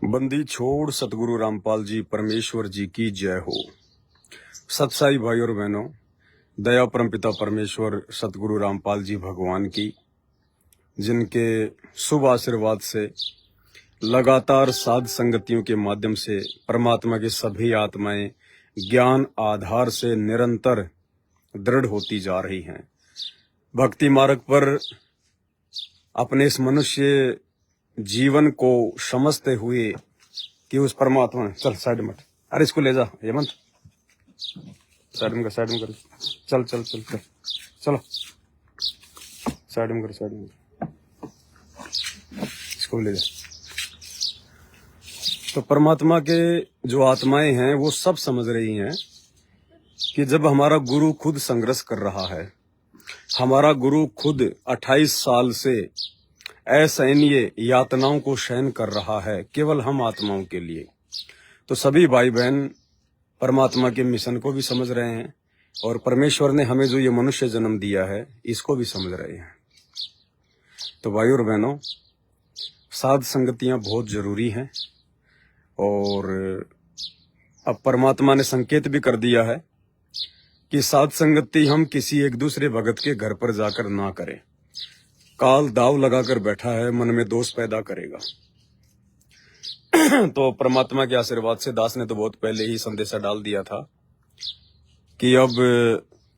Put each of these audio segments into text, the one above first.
बंदी छोड़ सतगुरु रामपाल जी परमेश्वर जी की जय हो। सत्साई भाई और बहनों, दया परमपिता परमेश्वर सतगुरु रामपाल जी भगवान की, जिनके शुभ आशीर्वाद से लगातार साध संगतियों के माध्यम से परमात्मा की सभी आत्माएं ज्ञान आधार से निरंतर दृढ़ होती जा रही हैं। भक्ति मार्ग पर अपने इस मनुष्य जीवन को समझते हुए कि उस परमात्मा, चल साइड में, अरे इसको ले जा हेमंत, साइड में कर, चल चल चल चल चलो साइड में कर, इसको ले जा। तो परमात्मा के जो आत्माएं हैं वो सब समझ रही हैं कि जब हमारा गुरु खुद संघर्ष कर रहा है, हमारा गुरु खुद 28 साल से असहनीय यातनाओं को सहन कर रहा है केवल हम आत्माओं के लिए, तो सभी भाई बहन परमात्मा के मिशन को भी समझ रहे हैं और परमेश्वर ने हमें जो ये मनुष्य जन्म दिया है इसको भी समझ रहे हैं। तो भाई और बहनों, साध संगतियां बहुत जरूरी हैं और अब परमात्मा ने संकेत भी कर दिया है कि साध संगति हम किसी एक दूसरे भगत के घर पर जाकर ना करें। काल दाव लगाकर बैठा है, मन में दोष पैदा करेगा। तो परमात्मा के आशीर्वाद से दास ने तो बहुत पहले ही संदेशा डाल दिया था कि अब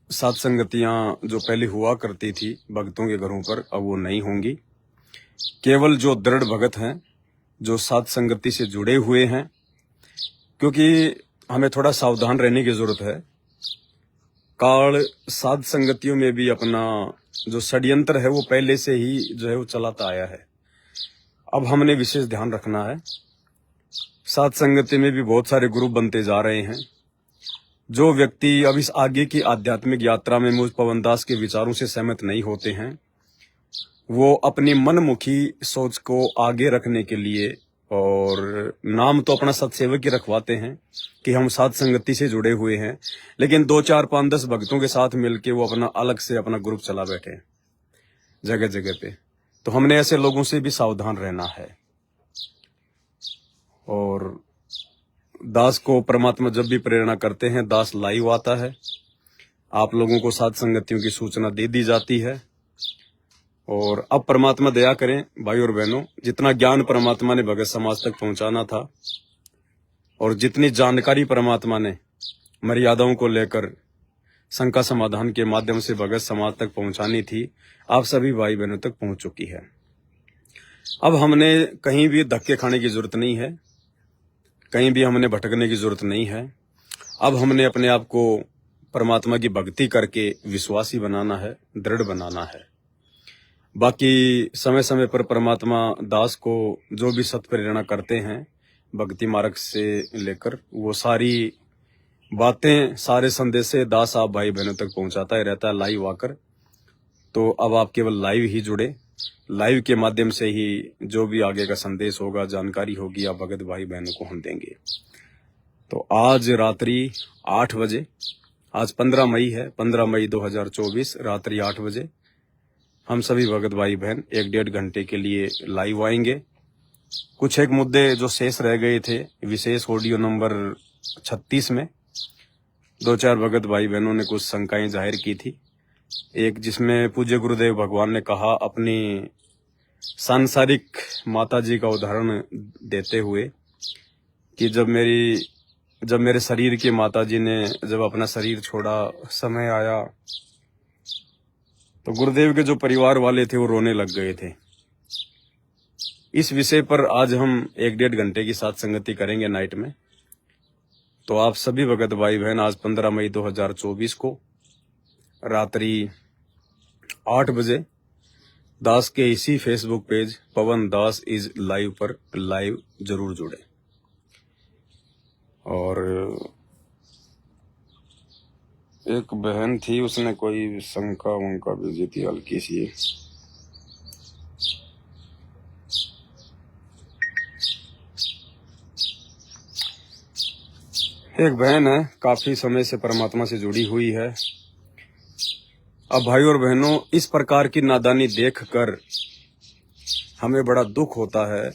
साध संगतियां जो पहले हुआ करती थी भक्तों के घरों पर, अब वो नहीं होंगी। केवल जो दृढ़ भगत हैं, जो साध संगति से जुड़े हुए हैं, क्योंकि हमें थोड़ा सावधान रहने की जरूरत है। काल साध संगतियों में भी अपना जो षड्यंत्र है वो पहले से ही जो है वो चलाता आया है। अब हमने विशेष ध्यान रखना है। साध संगति में भी बहुत सारे ग्रुप बनते जा रहे हैं। जो व्यक्ति अब इस आगे की आध्यात्मिक यात्रा में मुझ पवनदास के विचारों से सहमत नहीं होते हैं, वो अपनी मनमुखी सोच को आगे रखने के लिए और नाम तो अपना सत्सेवक ही रखवाते हैं कि हम साध संगति से जुड़े हुए हैं, लेकिन 2, 4, 5, 10 भक्तों के साथ मिलके वो अपना अलग से अपना ग्रुप चला बैठे हैं जगह जगह पे। तो हमने ऐसे लोगों से भी सावधान रहना है। और दास को परमात्मा जब भी प्रेरणा करते हैं, दास लाइव आता है, आप लोगों को साध संगतियों की सूचना दे दी जाती है। और अब परमात्मा दया करें भाई और बहनों, जितना ज्ञान परमात्मा ने भगत समाज तक पहुंचाना था और जितनी जानकारी परमात्मा ने मर्यादाओं को लेकर शंका समाधान के माध्यम से भगत समाज तक पहुंचानी थी, आप सभी भाई बहनों तक पहुंच चुकी है। अब हमने कहीं भी धक्के खाने की जरूरत नहीं है, कहीं भी हमने भटकने की जरूरत नहीं है। अब हमने अपने आप को परमात्मा की भक्ति करके विश्वासी बनाना है, दृढ़ बनाना है। बाकी समय समय पर परमात्मा दास को जो भी सत्प्रेरणा करते हैं भक्ति मार्ग से लेकर, वो सारी बातें, सारे संदेशे दास आप भाई बहनों तक पहुंचाता ही रहता है लाइव आकर। तो अब आप केवल लाइव ही जुड़े, लाइव के माध्यम से ही जो भी आगे का संदेश होगा, जानकारी होगी, आप भगत भाई बहनों को हम देंगे। तो आज रात्रि 8 बजे, आज 15 मई है, 15 मई 2024 रात्रि 8 बजे हम सभी भगत भाई बहन 1-1.5 घंटे के लिए लाइव आएंगे। कुछ एक मुद्दे जो शेष रह गए थे, विशेष ऑडियो नंबर 36 में 2-4 भगत भाई बहनों ने कुछ शंकाएं जाहिर की थी। एक जिसमें पूज्य गुरुदेव भगवान ने कहा, अपनी सांसारिक माता जी का उदाहरण देते हुए, कि जब मेरे शरीर की माता जी ने जब अपना शरीर छोड़ा, समय आया तो गुरुदेव के जो परिवार वाले थे वो रोने लग गए थे। इस विषय पर आज हम 1-1.5 घंटे की साथ संगति करेंगे नाइट में। तो आप सभी भगत भाई बहन आज 15 मई 2024 को रात्रि 8 बजे दास के इसी Facebook page Pawan Das is live पर लाइव जरूर जुड़े। और एक बहन थी, उसने कोई शंका वंका भेजी थी हल्की सी। एक बहन है, काफी समय से परमात्मा से जुड़ी हुई है। अब भाई और बहनों, इस प्रकार की नादानी देखकर हमें बड़ा दुख होता है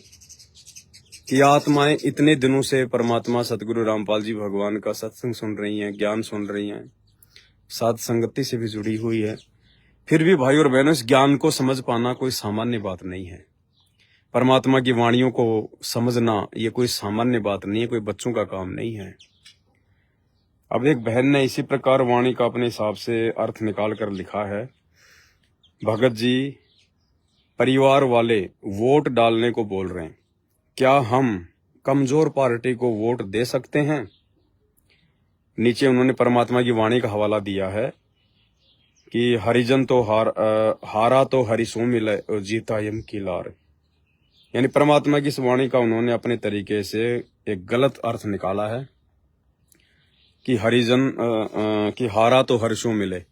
कि आत्माएं इतने दिनों से परमात्मा सतगुरु रामपाल जी भगवान का सत्संग सुन रही हैं, ज्ञान सुन रही हैं, साध संगति से भी जुड़ी हुई है। फिर भी भाई और बहनों, इस ज्ञान को समझ पाना कोई सामान्य बात नहीं है। परमात्मा की वाणियों को समझना ये कोई सामान्य बात नहीं है, कोई बच्चों का काम नहीं है। अब एक बहन ने इसी प्रकार वाणी का अपने हिसाब से अर्थ निकाल कर लिखा है, भगत जी परिवार वाले वोट डालने को बोल रहे हैं, क्या हम कमजोर पार्टी को वोट दे सकते हैं? नीचे उन्होंने परमात्मा की वाणी का हवाला दिया है कि हरिजन तो हारा तो हरिसो मिले और जीता यम की लार। यानी परमात्मा की इस वाणी का उन्होंने अपने तरीके से एक गलत अर्थ निकाला है कि हरिजन की हारा तो हर्षों मिले,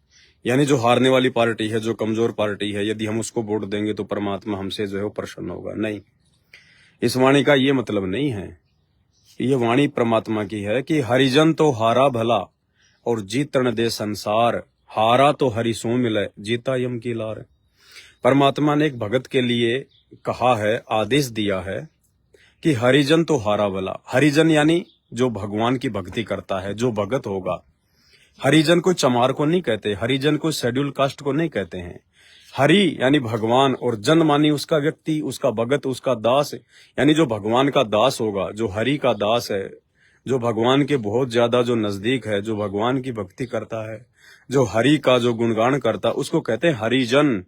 यानी जो हारने वाली पार्टी है, जो कमजोर पार्टी है, यदि हम उसको वोट देंगे तो परमात्मा हमसे जो है वो प्रसन्न होगा। नहीं, इस वाणी का ये मतलब नहीं है। ये वाणी परमात्मा की है कि हरिजन तो हारा भला और जीतन दे संसार, हारा तो हरिसों मिले जीता यम की लार। परमात्मा ने एक भगत के लिए कहा है, आदेश दिया है कि हरिजन तो हारा भला। हरिजन यानी जो भगवान की भक्ति करता है, जो भगत होगा। हरिजन को चमार को नहीं कहते, हरिजन को शेड्यूल कास्ट को नहीं कहते हैं। हरि यानी भगवान और जन मानी उसका व्यक्ति, उसका भगत, उसका दास, यानी जो भगवान का दास होगा, जो हरि का दास है, जो भगवान के बहुत ज्यादा जो नजदीक है, जो भगवान की भक्ति करता है, जो हरि का जो गुणगान करता है, उसको कहते हैं हरिजन।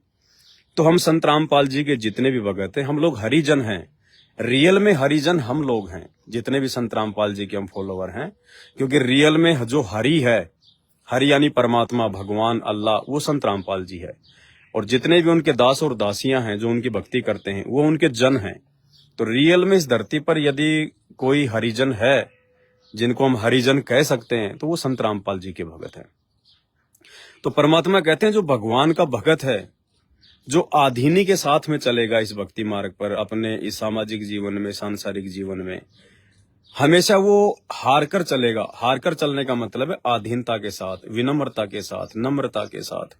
तो हम संत रामपाल जी के जितने भी भगत हैं, हम लोग हरिजन हैं। रियल में हरिजन हम लोग हैं, जितने भी संत रामपाल जी के हम फॉलोवर हैं, क्योंकि रियल में जो हरि है, हरि यानी परमात्मा, भगवान, अल्लाह, वो संत रामपाल जी है। और जितने भी उनके दास और दासियां हैं जो उनकी भक्ति करते हैं, वो उनके जन हैं। तो रियल में इस धरती पर यदि कोई हरिजन है जिनको हम हरिजन कह सकते हैं, तो वो संत रामपाल जी के भगत हैं। तो परमात्मा कहते हैं जो भगवान का भगत है, जो आधीनी के साथ में चलेगा इस भक्ति मार्ग पर, अपने इस सामाजिक जीवन में, सांसारिक जीवन में, हमेशा वो हार कर चलेगा। हार कर चलने का मतलब है आधीनता के साथ, विनम्रता के साथ, नम्रता के साथ।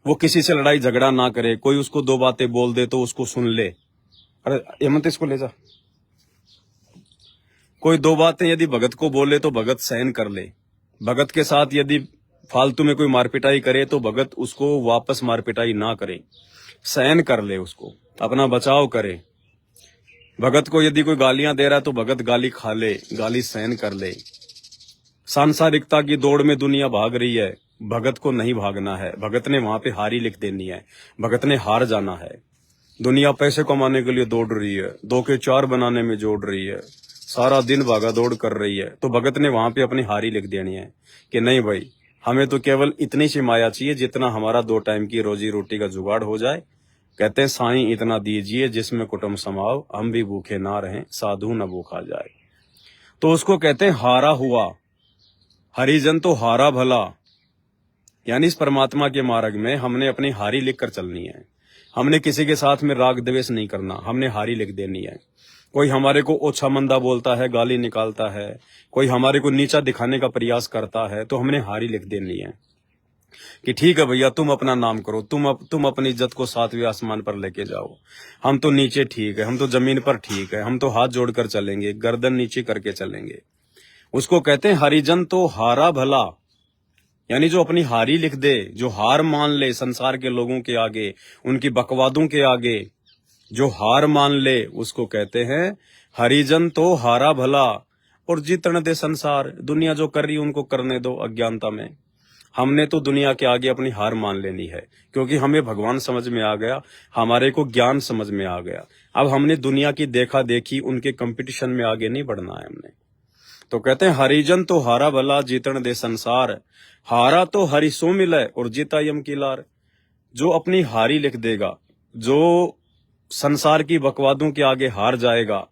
वो किसी से लड़ाई झगड़ा ना करे, कोई उसको दो बातें बोल दे तो उसको सुन ले। अरे हेमंत, इसको ले जा। कोई दो बातें यदि भगत को बोले तो भगत सहन कर ले। भगत के साथ यदि फालतू में कोई मारपिटाई करे तो भगत उसको वापस मारपिटाई ना करे, सहन कर ले, उसको अपना बचाव करे। भगत को यदि कोई गालियां दे रहा है तो भगत गाली खा ले, गाली सहन कर ले। सांसारिकता की दौड़ में दुनिया भाग रही है, भगत को नहीं भागना है। भगत ने वहां पे हारी लिख देनी है, भगत ने हार जाना है। दुनिया पैसे कमाने के लिए दौड़ रही है, 2 के 4 बनाने में जोड़ रही है, सारा दिन भागा दौड़ कर रही है, तो भगत ने वहां पे अपनी हारी लिख देनी है कि नहीं भाई, हमें तो केवल इतनी सी माया चाहिए जितना हमारा 2 टाइम की रोजी रोटी का जुगाड़ हो जाए। कहते हैं साईं इतना दीजिए जिसमें कुटुंब समाओ, हम भी भूखे ना रहें, साधु न भूखा जाए। तो उसको कहते हैं हारा हुआ। हरिजन तो हारा भला, यानी इस परमात्मा के मार्ग में हमने अपनी हारी लिख कर चलनी है। हमने किसी के साथ में राग द्वेष नहीं करना, हमने हारी लिख देनी है। कोई हमारे को ओछा मंदा बोलता है, गाली निकालता है, कोई हमारे को नीचा दिखाने का प्रयास करता है, तो हमने हारी लिख देनी है कि ठीक है भैया, तुम अपना नाम करो, तुम अपनी इज्जत को 7वें आसमान पर लेके जाओ, हम तो नीचे ठीक है, हम तो जमीन पर ठीक है, हम तो हाथ जोड़कर चलेंगे, गर्दन नीचे करके चलेंगे। उसको कहते हैं हरिजन तो हारा भला, यानी जो अपनी हारी लिख दे, जो हार मान ले संसार के लोगों के आगे, उनकी बकवादों के आगे, जो हार मान ले, उसको कहते हैं हरिजन तो हारा भला और जीतने दे संसार। दुनिया जो कर रही है उनको करने दो अज्ञानता में। हमने तो दुनिया के आगे अपनी हार मान लेनी है, क्योंकि हमें भगवान समझ में आ गया, हमारे को ज्ञान समझ में आ गया। अब हमने दुनिया की देखा देखी, उनके कंपटीशन में आगे नहीं बढ़ना है हमने। तो कहते हैं हरिजन तो हारा भला जीतन दे संसार, हारा तो हरि सो मिले और जीता यम की लार। जो अपनी हारी लिख देगा, जो संसार की बकवादों के आगे हार जाएगा,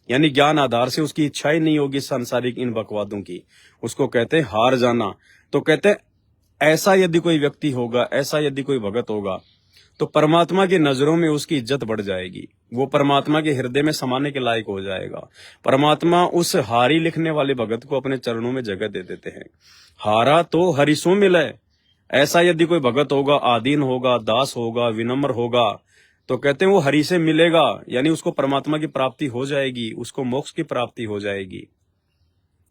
यानी ज्ञान आधार से उसकी इच्छा ही नहीं होगी सांसारिक इन बकवादों की, उसको कहते हैं हार जाना। तो कहते हैं ऐसा यदि कोई व्यक्ति होगा, ऐसा यदि कोई भगत होगा, तो परमात्मा की नजरों में उसकी इज्जत बढ़ जाएगी, वो परमात्मा के हृदय में समाने के लायक हो जाएगा। परमात्मा उस हारी लिखने वाले भगत को अपने चरणों में जगह दे देते हैं। हारा तो हरिसों मिले, ऐसा यदि कोई भगत होगा, आधीन होगा, दास होगा, विनम्र होगा, तो कहते हैं वो हरि से मिलेगा, यानी उसको परमात्मा की प्राप्ति हो जाएगी, उसको मोक्ष की प्राप्ति हो जाएगी।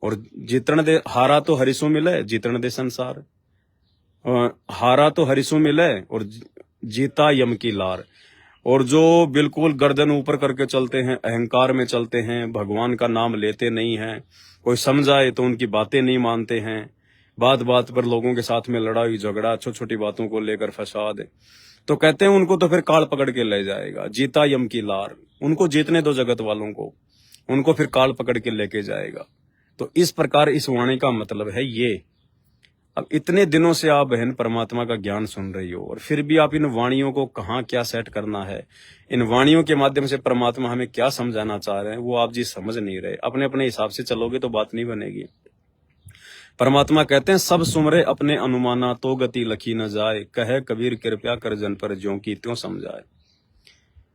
और जीतण दे हारा तो हरिसु मिले, जीतण दे संसार। हारा तो हरिसु मिले और जीता यम की लार। और जो बिल्कुल गर्दन ऊपर करके चलते हैं, अहंकार में चलते हैं, भगवान का नाम लेते नहीं हैं, कोई समझाए तो उनकी बातें नहीं मानते हैं, बात बात पर लोगों के साथ में लड़ाई झगड़ा, छोटी छोटी बातों को लेकर फसाद, तो कहते हैं उनको तो फिर काल पकड़ के ले जाएगा। जीता यम की लार, उनको जीतने दो जगत वालों को, उनको फिर काल पकड़ के लेके जाएगा। तो इस प्रकार इस वाणी का मतलब है ये। अब इतने दिनों से आप बहन परमात्मा का ज्ञान सुन रही हो और फिर भी आप इन वाणियों को कहाँ क्या सेट करना है, इन वाणियों के माध्यम से परमात्मा हमें क्या समझाना चाह रहे हैं, वो आप जी समझ नहीं रहे। अपने अपने हिसाब से चलोगे तो बात नहीं बनेगी। परमात्मा कहते हैं सब सुमरे अपने अनुमाना, तो गति लखी न जाए, कहे कबीर कृपया कर जन पर ज्यों की त्यों समझाए।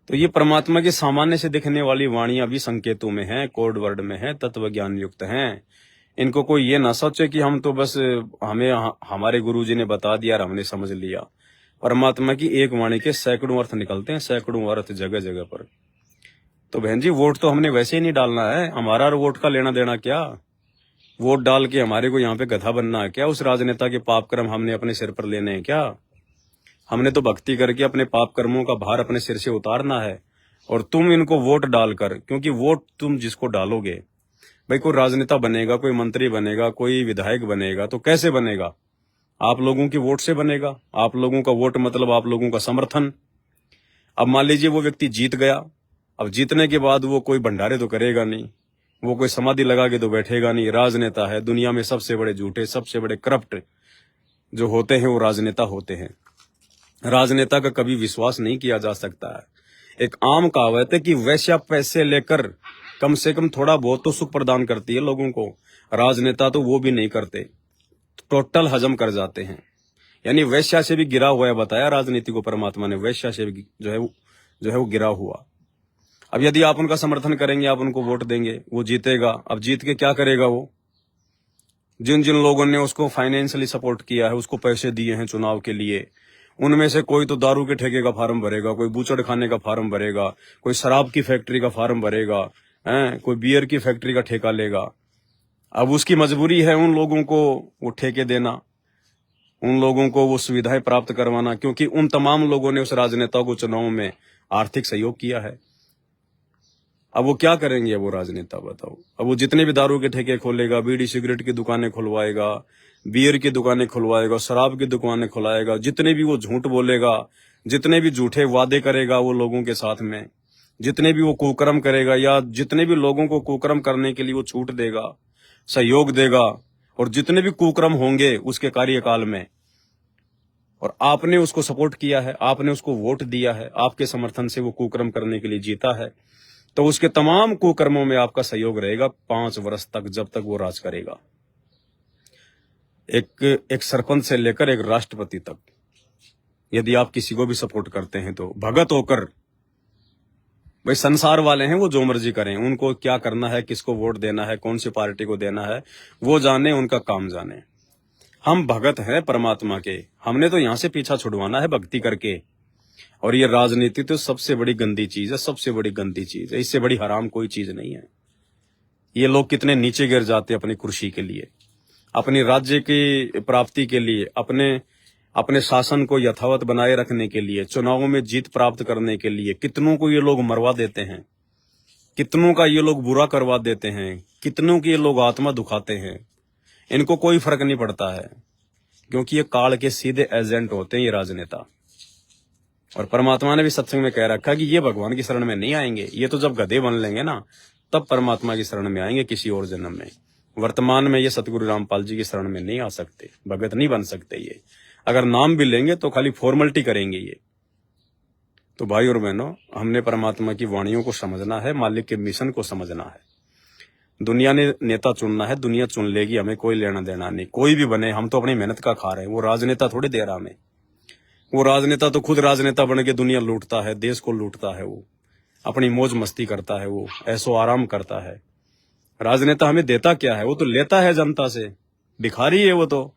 तो ये परमात्मा की सामान्य से दिखने वाली वाणियां भी संकेतों में है, कोड वर्ड में है, तत्व ज्ञान युक्त हैं। इनको कोई ये ना सोचे कि हम तो बस हमें हमारे गुरुजी ने बता दिया और हमने समझ लिया। परमात्मा की एक वाणी के सैकड़ों अर्थ निकलते हैं, सैकड़ों अर्थ जगह जगह पर। तो बहन जी वोट तो हमने वैसे ही नहीं डालना है, हमारा और वोट का लेना देना क्या? वोट डाल के हमारे को यहाँ पे गधा बनना है क्या? उस राजनेता के पाप कर्म हमने अपने सिर पर लेने हैं क्या? हमने तो भक्ति करके अपने पाप कर्मों का भार अपने सिर से उतारना है। और तुम इनको वोट डालकर, क्योंकि वोट तुम जिसको डालोगे, भाई कोई राजनेता बनेगा, कोई मंत्री बनेगा, कोई विधायक बनेगा, तो कैसे बनेगा? आप लोगों की वोट से बनेगा। आप लोगों का वोट मतलब आप लोगों का समर्थन। अब मान लीजिए वो व्यक्ति जीत गया, अब जीतने के बाद वो कोई भंडारे तो करेगा नहीं, वो कोई समाधि लगा के तो बैठेगा नहीं। राजनेता है, दुनिया में सबसे बड़े झूठे, सबसे बड़े करप्ट जो होते हैं वो राजनेता होते हैं। राजनेता का कभी विश्वास नहीं किया जा सकता है। एक आम कहावत है कि वैश्या पैसे लेकर कम से कम थोड़ा बहुत तो सुख प्रदान करती है लोगों को, राजनेता तो वो भी नहीं करते, टोटल हजम कर जाते हैं। यानी वैश्या से भी गिरा हुआ है, बताया राजनीति को परमात्मा ने, वैश्या से भी जो है वो गिरा हुआ। अब यदि आप उनका समर्थन करेंगे, आप उनको वोट देंगे, वो जीतेगा। अब जीत के क्या करेगा वो? जिन जिन लोगों ने उसको फाइनेंशियली सपोर्ट किया है, उसको पैसे दिए हैं चुनाव के लिए, उनमें से कोई तो दारू के ठेके का फार्म भरेगा, कोई बूचड़ खाने का फार्म भरेगा, कोई शराब की फैक्ट्री का फार्म भरेगा, कोई बियर की फैक्ट्री का ठेका लेगा। अब उसकी मजबूरी है उन लोगों को वो ठेके देना, उन लोगों को वो सुविधाएं प्राप्त करवाना, क्योंकि उन तमाम लोगों ने उस राजनेता को चुनाव में आर्थिक सहयोग किया है। अब वो क्या करेंगे वो राजनेता, बताओ? अब वो जितने भी दारू के ठेके खोलेगा, बीड़ी सिगरेट की दुकानें खुलवाएगा, बियर की दुकानें खुलवाएगा, शराब की दुकानें खुलाएगा, जितने भी वो झूठ बोलेगा, जितने भी झूठे वादे करेगा वो लोगों के साथ में, जितने भी वो कुकर्म करेगा, या जितने भी लोगों को कुकर्म करने के लिए वो छूट देगा, सहयोग देगा, और जितने भी कुकर्म होंगे उसके कार्यकाल में, और आपने उसको सपोर्ट किया है, आपने उसको वोट दिया है, आपके समर्थन से वो कुकर्म करने के लिए जीता है, तो उसके तमाम कुकर्मों में आपका सहयोग रहेगा 5 वर्ष तक, जब तक वो राज करेगा। एक सरपंच से लेकर एक राष्ट्रपति तक, यदि आप किसी को भी सपोर्ट करते हैं तो भगत होकर, भाई संसार वाले हैं, वो जो मर्जी करें, उनको क्या करना है, किसको वोट देना है, कौन सी पार्टी को देना है, वो जाने, उनका काम जाने। हम भगत हैं परमात्मा के, हमने तो यहां से पीछा छुड़वाना है भक्ति करके। और ये राजनीति तो सबसे बड़ी गंदी चीज है, सबसे बड़ी गंदी चीज है, इससे बड़ी हराम कोई चीज नहीं है। ये लोग कितने नीचे गिर जाते हैं अपनी कुर्सी के लिए, अपनी राज्य की प्राप्ति के लिए, अपने शासन को यथावत बनाए रखने के लिए, चुनावों में जीत प्राप्त करने के लिए। कितनों को ये लोग मरवा देते हैं, कितनों का ये लोग बुरा करवा देते हैं, कितनों की ये लोग आत्मा दुखाते हैं। इनको कोई फर्क नहीं पड़ता है, क्योंकि ये काल के सीधे एजेंट होते हैं ये राजनेता। और परमात्मा ने भी सत्संग में कह रखा कि ये भगवान की शरण में नहीं आएंगे, ये तो जब गधे बन लेंगे ना तब परमात्मा की शरण में आएंगे, किसी और जन्म में। वर्तमान में ये सतगुरु रामपाल जी की शरण में नहीं आ सकते, भगत नहीं बन सकते। ये अगर नाम भी लेंगे तो खाली फॉर्मेलिटी करेंगे ये। तो भाई और बहनों, हमने परमात्मा की वाणियों को समझना है, मालिक के मिशन को समझना है। दुनिया ने नेता चुनना है, दुनिया चुन लेगी, हमें कोई लेना देना नहीं। कोई भी बने, हम तो अपनी मेहनत का खा रहे हैं, वो राजनेता थोड़ी दे रहा हमें। वो राजनेता तो खुद राजनेता बन के दुनिया लूटता है, देश को लूटता है, वो अपनी मौज मस्ती करता है, वो ऐसो आराम करता है। राजनेता हमें देता क्या है? वो तो लेता है जनता से, भिखारी है वो तो।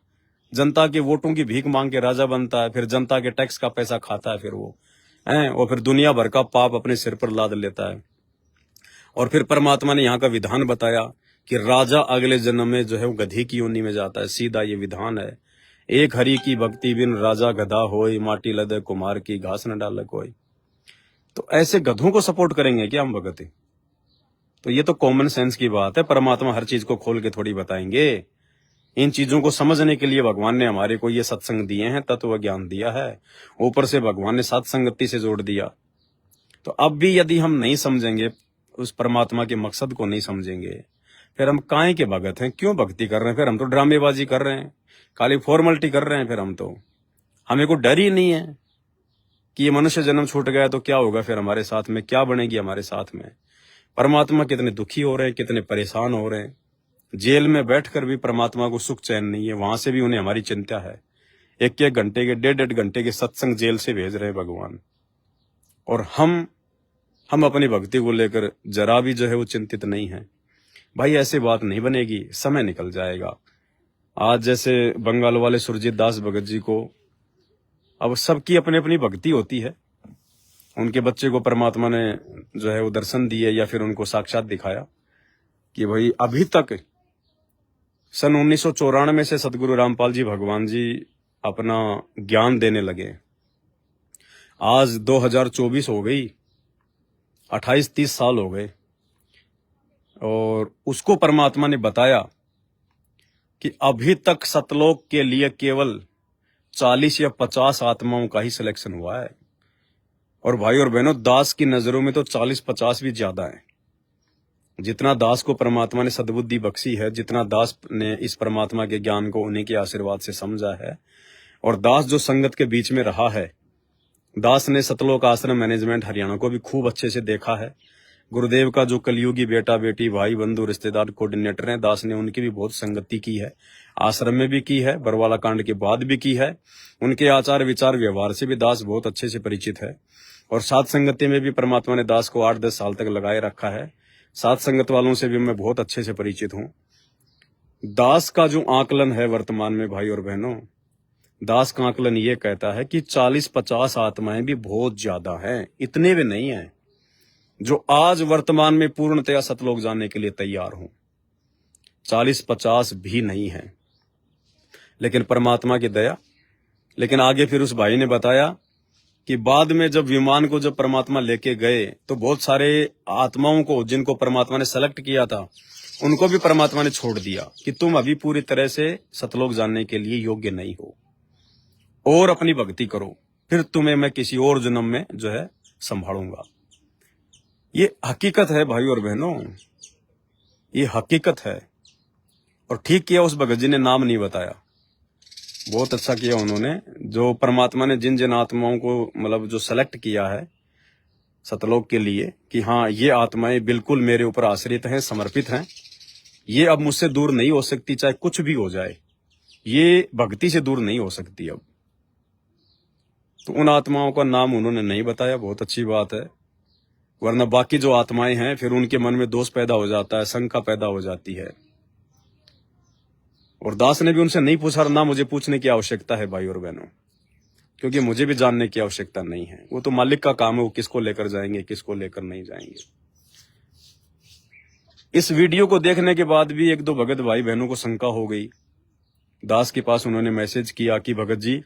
जनता के वोटों की भीख मांग के राजा बनता है, फिर जनता के टैक्स का पैसा खाता है, फिर वो हैं, और फिर दुनिया भर का पाप अपने सिर पर लाद लेता है। और फिर परमात्मा ने यहाँ का विधान बताया कि राजा अगले जन्म में जो है वो गधी की योनि में जाता है। सीधा ये विधान है, एक हरि की भक्ति बिन राजा गधा होय, माटी लदे कुमार की घास न डाले कोई। तो ऐसे गधों को सपोर्ट करेंगे क्या हम भगत? तो ये तो कॉमन सेंस की बात है। परमात्मा हर चीज को खोल के थोड़ी बताएंगे। इन चीजों को समझने के लिए भगवान ने हमारे को ये सत्संग दिए हैं, तत्व ज्ञान दिया है, ऊपर से भगवान ने सत्संगति से जोड़ दिया। तो अब भी यदि हम नहीं समझेंगे, उस परमात्मा के मकसद को नहीं समझेंगे, फिर हम काहे के भगत हैं? क्यों भक्ति कर रहे हैं? फिर हम तो ड्रामेबाजी कर रहे हैं, खाली फॉर्मेलिटी कर रहे हैं। फिर हम तो, हमें कोई डर ही नहीं है कि ये मनुष्य जन्म छूट गया तो क्या होगा, फिर हमारे साथ में क्या बनेगी हमारे साथ में। परमात्मा कितने दुखी हो रहे हैं, कितने परेशान हो रहे हैं। जेल में बैठकर भी परमात्मा को सुख चैन नहीं है, वहां से भी उन्हें हमारी चिंता है। एक एक घंटे के, डेढ़ घंटे के सत्संग जेल से भेज रहे हैं भगवान, और हम अपनी भक्ति को लेकर जरा भी जो है वो चिंतित नहीं है। भाई ऐसे बात नहीं बनेगी, समय निकल जाएगा। आज जैसे बंगाल वाले सुरजीत दास भगत जी को, अब सबकी अपनी अपनी भक्ति होती है। उनके बच्चे को परमात्मा ने जो है वो दर्शन दिए या फिर उनको साक्षात दिखाया कि भाई अभी तक सन 1994 से सतगुरु रामपाल जी भगवान जी अपना ज्ञान देने लगे। आज 2024 हो गई, 28-30 साल हो गए, और उसको परमात्मा ने बताया कि अभी तक सतलोक के लिए केवल 40 या 50 आत्माओं का ही सिलेक्शन हुआ है। और भाई और बहनों, दास की नजरों में तो 40-50 भी ज्यादा है। जितना दास को परमात्मा ने सद्बुद्धि बख्शी है, जितना दास ने इस परमात्मा के ज्ञान को उन्हीं के आशीर्वाद से समझा है, और दास जो संगत के बीच में रहा है, दास ने सतलोक आश्रम मैनेजमेंट हरियाणा को भी खूब अच्छे से देखा है। गुरुदेव का जो कलयुगी बेटा बेटी भाई बंधु रिश्तेदार कोऑर्डिनेटर हैं, दास ने उनकी भी बहुत संगति की है, आश्रम में भी की है, बरवाला कांड के बाद भी की है। उनके आचार विचार व्यवहार से भी दास बहुत अच्छे से परिचित है। और साथ संगति में भी परमात्मा ने दास को 8-10 साल तक लगाए रखा है। साथ संगत वालों से भी मैं बहुत अच्छे से परिचित हूं। दास का जो आकलन है वर्तमान में भाई और बहनों, दास का आकलन ये कहता है कि 40-50 आत्माएं भी बहुत ज्यादा हैं, इतने भी नहीं हैं जो आज वर्तमान में पूर्णतया सतलोक जाने के लिए तैयार हों। 40-50 भी नहीं है, लेकिन परमात्मा की दया। लेकिन आगे फिर उस भाई ने बताया कि बाद में जब विमान को जब परमात्मा लेके गए, तो बहुत सारे आत्माओं को जिनको परमात्मा ने सेलेक्ट किया था, उनको भी परमात्मा ने छोड़ दिया कि तुम अभी पूरी तरह से सतलोक जानने के लिए योग्य नहीं हो, और अपनी भक्ति करो, फिर तुम्हें मैं किसी और जन्म में जो है संभालूंगा। ये हकीकत है भाई और बहनों, ये हकीकत है। और ठीक किया उस भगत जी ने नाम नहीं बताया, बहुत अच्छा किया उन्होंने। जो परमात्मा ने जिन जिन आत्माओं को मतलब जो सेलेक्ट किया है सतलोक के लिए कि हाँ ये आत्माएं बिल्कुल मेरे ऊपर आश्रित हैं, समर्पित हैं, ये अब मुझसे दूर नहीं हो सकती, चाहे कुछ भी हो जाए, ये भक्ति से दूर नहीं हो सकती अब। तो उन आत्माओं का नाम उन्होंने नहीं बताया, बहुत अच्छी बात है। वरना बाकी जो आत्माएं हैं फिर उनके मन में दोष पैदा हो जाता है, शंका पैदा हो जाती है। और दास ने भी उनसे नहीं पूछा, ना मुझे पूछने की आवश्यकता है भाई और बहनों, क्योंकि मुझे भी जानने की आवश्यकता नहीं है। वो तो मालिक का काम है, वो किसको लेकर जाएंगे किसको लेकर नहीं जाएंगे। इस वीडियो को देखने के बाद भी 1-2 भगत भाई बहनों को शंका हो गई। दास के पास उन्होंने मैसेज किया कि भगत जी,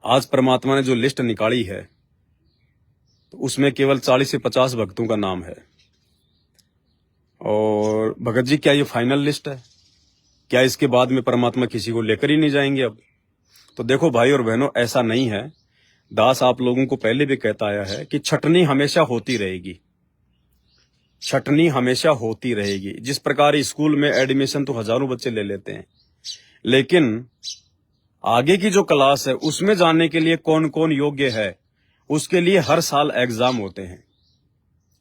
आज परमात्मा ने जो लिस्ट निकाली है तो उसमें केवल 40 से 50 भक्तों का नाम है, और भगत जी क्या ये फाइनल लिस्ट है? क्या इसके बाद में परमात्मा किसी को लेकर ही नहीं जाएंगे अब? तो देखो भाई और बहनों, ऐसा नहीं है। दास आप लोगों को पहले भी कहता आया है कि छटनी हमेशा होती रहेगी, छटनी हमेशा होती रहेगी। जिस प्रकार स्कूल में एडमिशन तो हजारों बच्चे ले लेते हैं, लेकिन आगे की जो क्लास है उसमें जाने के लिए कौन कौन योग्य है, उसके लिए हर साल एग्जाम होते हैं।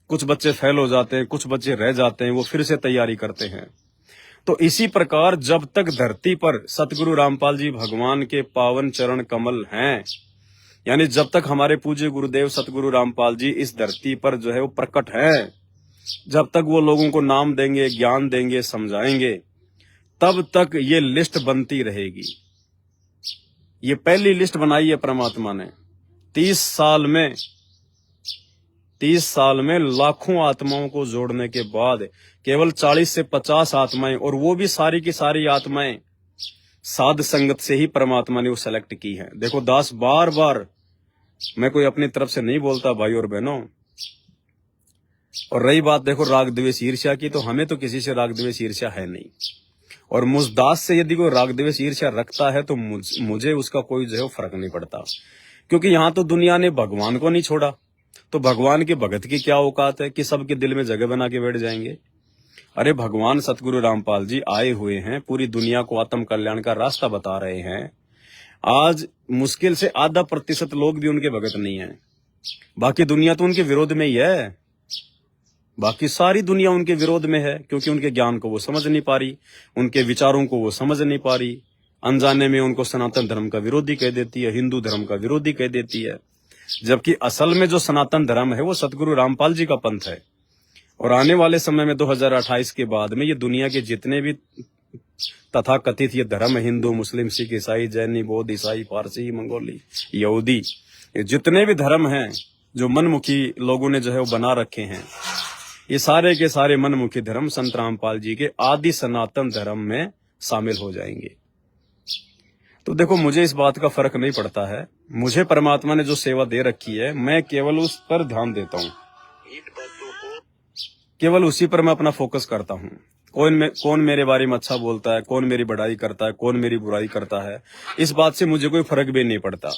कुछ बच्चे फेल हो जाते हैं, कुछ बच्चे रह जाते हैं, वो फिर से तैयारी करते हैं। तो इसी प्रकार जब तक धरती पर सतगुरु रामपाल जी भगवान के पावन चरण कमल हैं, यानी जब तक हमारे पूज्य गुरुदेव सतगुरु रामपाल जी इस धरती पर जो है वो प्रकट हैं, जब तक वो लोगों को नाम देंगे, ज्ञान देंगे, समझाएंगे, तब तक ये लिस्ट बनती रहेगी। ये पहली लिस्ट बनाई है परमात्मा ने 30 साल में लाखों आत्माओं को जोड़ने के बाद केवल 40 से 50 आत्माएं, और वो भी सारी की सारी आत्माएं साध संगत से ही परमात्मा ने वो सेलेक्ट की है। देखो दास, बार बार मैं कोई अपनी तरफ से नहीं बोलता भाई और बहनों। और रही बात देखो राग द्वेष ईर्ष्या की, तो हमें तो किसी से राग द्वेष ईर्ष्या है नहीं। और मुझ दास से यदि कोई राग द्वेष ईर्ष्या रखता है तो मुझे उसका कोई जो है फर्क नहीं पड़ता, क्योंकि यहां तो दुनिया ने भगवान को नहीं छोड़ा, तो भगवान के भगत की क्या औकात है कि सबके दिल में जगह बना के बैठ जाएंगे। अरे भगवान सतगुरु रामपाल जी आए हुए हैं, पूरी दुनिया को आत्म कल्याण का रास्ता बता रहे हैं। आज मुश्किल से आधा % लोग भी उनके भगत नहीं है, बाकी दुनिया तो उनके विरोध में ही है। बाकी सारी दुनिया उनके विरोध में है, क्योंकि उनके ज्ञान को वो समझ नहीं पा रही, उनके विचारों को वो समझ नहीं पा रही। अनजाने में उनको सनातन धर्म का विरोधी कह देती है, हिंदू धर्म का विरोधी कह देती है, जबकि असल में जो सनातन धर्म है वो सतगुरु रामपाल जी का पंथ है। और आने वाले समय में 2028 के बाद में ये दुनिया के जितने भी तथा कथित ये धर्म, हिंदू, मुस्लिम, सिख, ईसाई, जैनी, बौद्ध, ईसाई, पारसी, मंगोली, यहूदी, ये जितने भी धर्म हैं जो मनमुखी लोगों ने जो है वो बना रखे हैं, ये सारे के सारे मनमुखी धर्म संत रामपाल जी के आदि सनातन धर्म में शामिल हो जाएंगे। तो देखो मुझे इस बात का फर्क नहीं पड़ता है, मुझे परमात्मा ने जो सेवा दे रखी है मैं केवल उस पर ध्यान देता हूँ, केवल उसी पर मैं अपना फोकस करता हूँ। कौन मेरे बारे में अच्छा बोलता है, कौन मेरी बढ़ाई करता है, कौन मेरी बुराई करता है, इस बात से मुझे कोई फर्क भी नहीं पड़ता,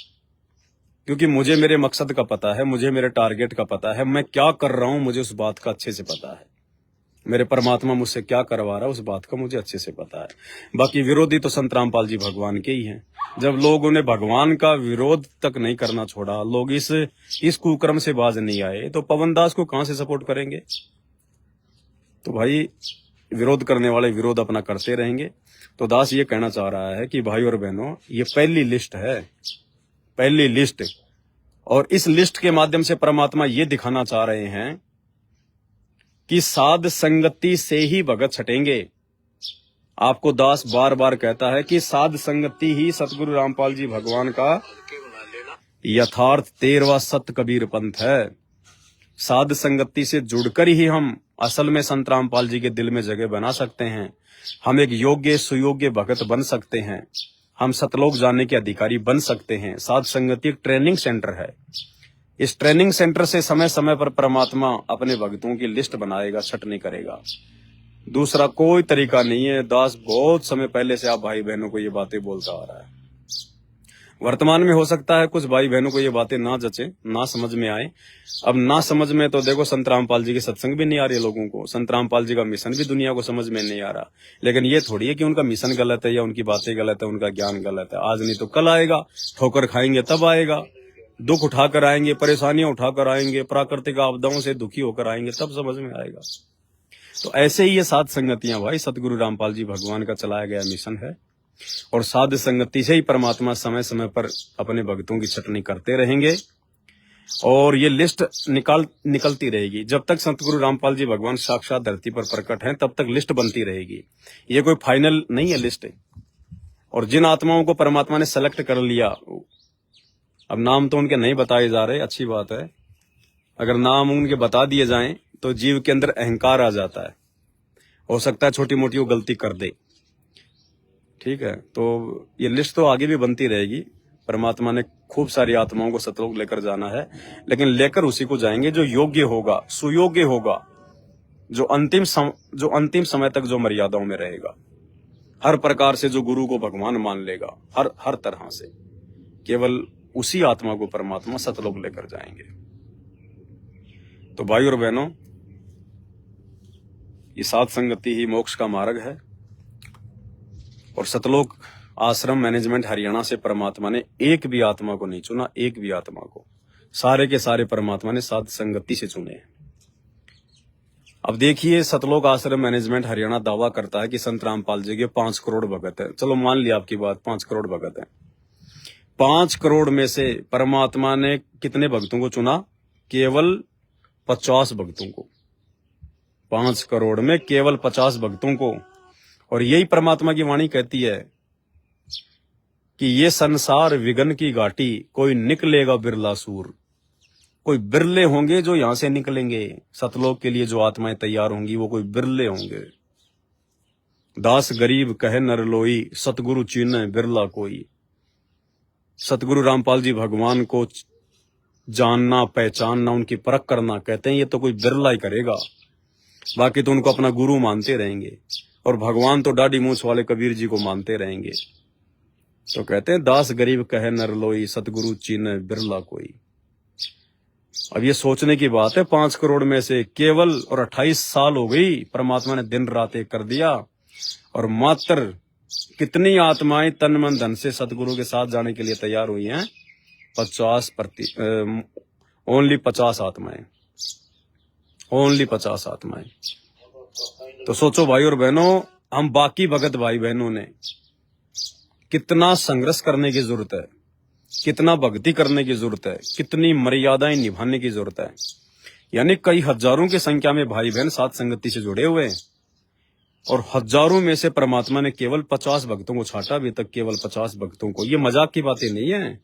क्योंकि मुझे मेरे मकसद का पता है, मुझे मेरे टारगेट का पता है, मैं क्या कर रहा हूं मुझे उस बात का अच्छे से पता है, मेरे परमात्मा मुझसे क्या करवा रहा है उस बात का मुझे अच्छे से पता है। बाकी विरोधी तो संत रामपाल जी भगवान के ही हैं। जब लोगों ने भगवान का विरोध तक नहीं करना छोड़ा, लोग इस कुक्रम से बाज नहीं आए, तो पवन दास को कहां से सपोर्ट करेंगे। तो भाई विरोध करने वाले विरोध अपना करते रहेंगे। तो दास ये कहना चाह रहा है कि भाई और बहनों, ये पहली लिस्ट है, पहली लिस्ट, और इस लिस्ट के माध्यम से परमात्मा ये दिखाना चाह रहे हैं कि साध संगति से ही भगत छटेंगे। आपको दास बार बार कहता है कि साध संगति ही सतगुरु रामपाल जी भगवान का यथार्थ 13वां सत कबीर पंथ है। साध संगति से जुड़कर ही हम असल में संत रामपाल जी के दिल में जगह बना सकते हैं, हम एक योग्य सुयोग्य भगत बन सकते हैं, हम सतलोक जाने के अधिकारी बन सकते हैं। साध संगति एक ट्रेनिंग सेंटर है, इस ट्रेनिंग सेंटर से समय समय पर परमात्मा अपने भक्तों की लिस्ट बनाएगा, छटनी करेगा। दूसरा कोई तरीका नहीं है। दास बहुत समय पहले से आप भाई बहनों को ये बातें बोलता आ रहा है। वर्तमान में हो सकता है कुछ भाई बहनों को ये बातें ना जचे, ना समझ में आए। अब ना समझ में तो देखो संत रामपाल जी के सत्संग भी नहीं आ रहे लोगों को, संत रामपाल जी का मिशन भी दुनिया को समझ में नहीं आ रहा। लेकिन ये थोड़ी है कि उनका मिशन गलत है या उनकी बातें गलत है, उनका ज्ञान गलत है। आज नहीं तो कल आएगा, ठोकर खाएंगे तब आएगा, दुख उठाकर आएंगे, परेशानियां उठाकर आएंगे, प्राकृतिक आपदाओं से दुखी होकर आएंगे, तब समझ में आएगा। तो ऐसे ही ये साध संगतियां भाई सतगुरु रामपाल जी भगवान का चलाया गया मिशन है, और साध संगति से ही परमात्मा समय समय पर अपने भक्तों की छटनी करते रहेंगे, और ये लिस्ट निकलती रहेगी। जब तक सतगुरु रामपाल जी भगवान साक्षात धरती पर प्रकट हैं तब तक लिस्ट बनती रहेगी। ये कोई फाइनल नहीं है लिस्ट। और जिन आत्माओं को परमात्मा ने सेलेक्ट कर लिया, अब नाम तो उनके नहीं बताए जा रहे, अच्छी बात है। अगर नाम उनके बता दिए जाएं तो जीव के अंदर अहंकार आ जाता है, हो सकता है छोटी मोटी वो गलती कर दे, ठीक है। तो ये लिस्ट तो आगे भी बनती रहेगी। परमात्मा ने खूब सारी आत्माओं को सतलोक लेकर जाना है, लेकिन लेकर उसी को जाएंगे जो योग्य होगा, सुयोग्य होगा, जो अंतिम समय तक जो मर्यादाओं में रहेगा, हर प्रकार से जो गुरु को भगवान मान लेगा, हर तरह से, केवल उसी आत्मा को परमात्मा सतलोक लेकर जाएंगे। तो भाई और बहनों, ये साध संगति ही मोक्ष का मार्ग है। और सतलोक आश्रम मैनेजमेंट हरियाणा से परमात्मा ने एक भी आत्मा को नहीं चुना, एक भी आत्मा को, सारे के सारे परमात्मा ने साध संगति से चुने। अब देखिए, सतलोक आश्रम मैनेजमेंट हरियाणा दावा करता है कि संत रामपाल जी के 5 करोड़ भगत है। चलो मान लिया आपकी बात, 5 करोड़ भगत है। 5 करोड़ में से परमात्मा ने कितने भक्तों को चुना? केवल 50 भक्तों को। 5 करोड़ में केवल 50 भक्तों को। और यही परमात्मा की वाणी कहती है कि ये संसार विघन की घाटी, कोई निकलेगा बिरला सूर। कोई बिरले होंगे जो यहां से निकलेंगे सतलोक के लिए, जो आत्माएं तैयार होंगी वो कोई बिरले होंगे। दास गरीब कहे नरलोई, सतगुरु चीन्ह बिरला कोई। सतगुरु रामपाल जी भगवान को जानना, पहचानना, उनकी परख करना, कहते हैं ये तो कोई बिरला ही करेगा, बाकी तो उनको अपना गुरु मानते रहेंगे। और भगवान तो दाढ़ी मूछ वाले कबीर जी को मानते रहेंगे। तो कहते हैं दास गरीब कहे नरलोई, सतगुरु चीन्ह बिरला कोई। अब ये सोचने की बात है, 5 करोड़ में से केवल और 28 साल हो गई, परमात्मा ने दिन रात एक कर दिया, और मात्र कितनी आत्माएं तन मन धन से सतगुरु के साथ जाने के लिए तैयार हुई हैं? 50%, ओनली 50 आत्माएं, ओनली 50 आत्माएं। तो सोचो भाई और बहनों, हम बाकी भगत भाई बहनों ने कितना संघर्ष करने की जरूरत है, कितना भक्ति करने की जरूरत है, कितनी मर्यादाएं निभाने की जरूरत है। यानी कई हजारों की संख्या में भाई बहन साथ संगति से जुड़े हुए हैं, और हजारों में से परमात्मा ने केवल 50 भक्तों को छाटा, अभी तक केवल 50 भक्तों को। ये मजाक की बातें नहीं है।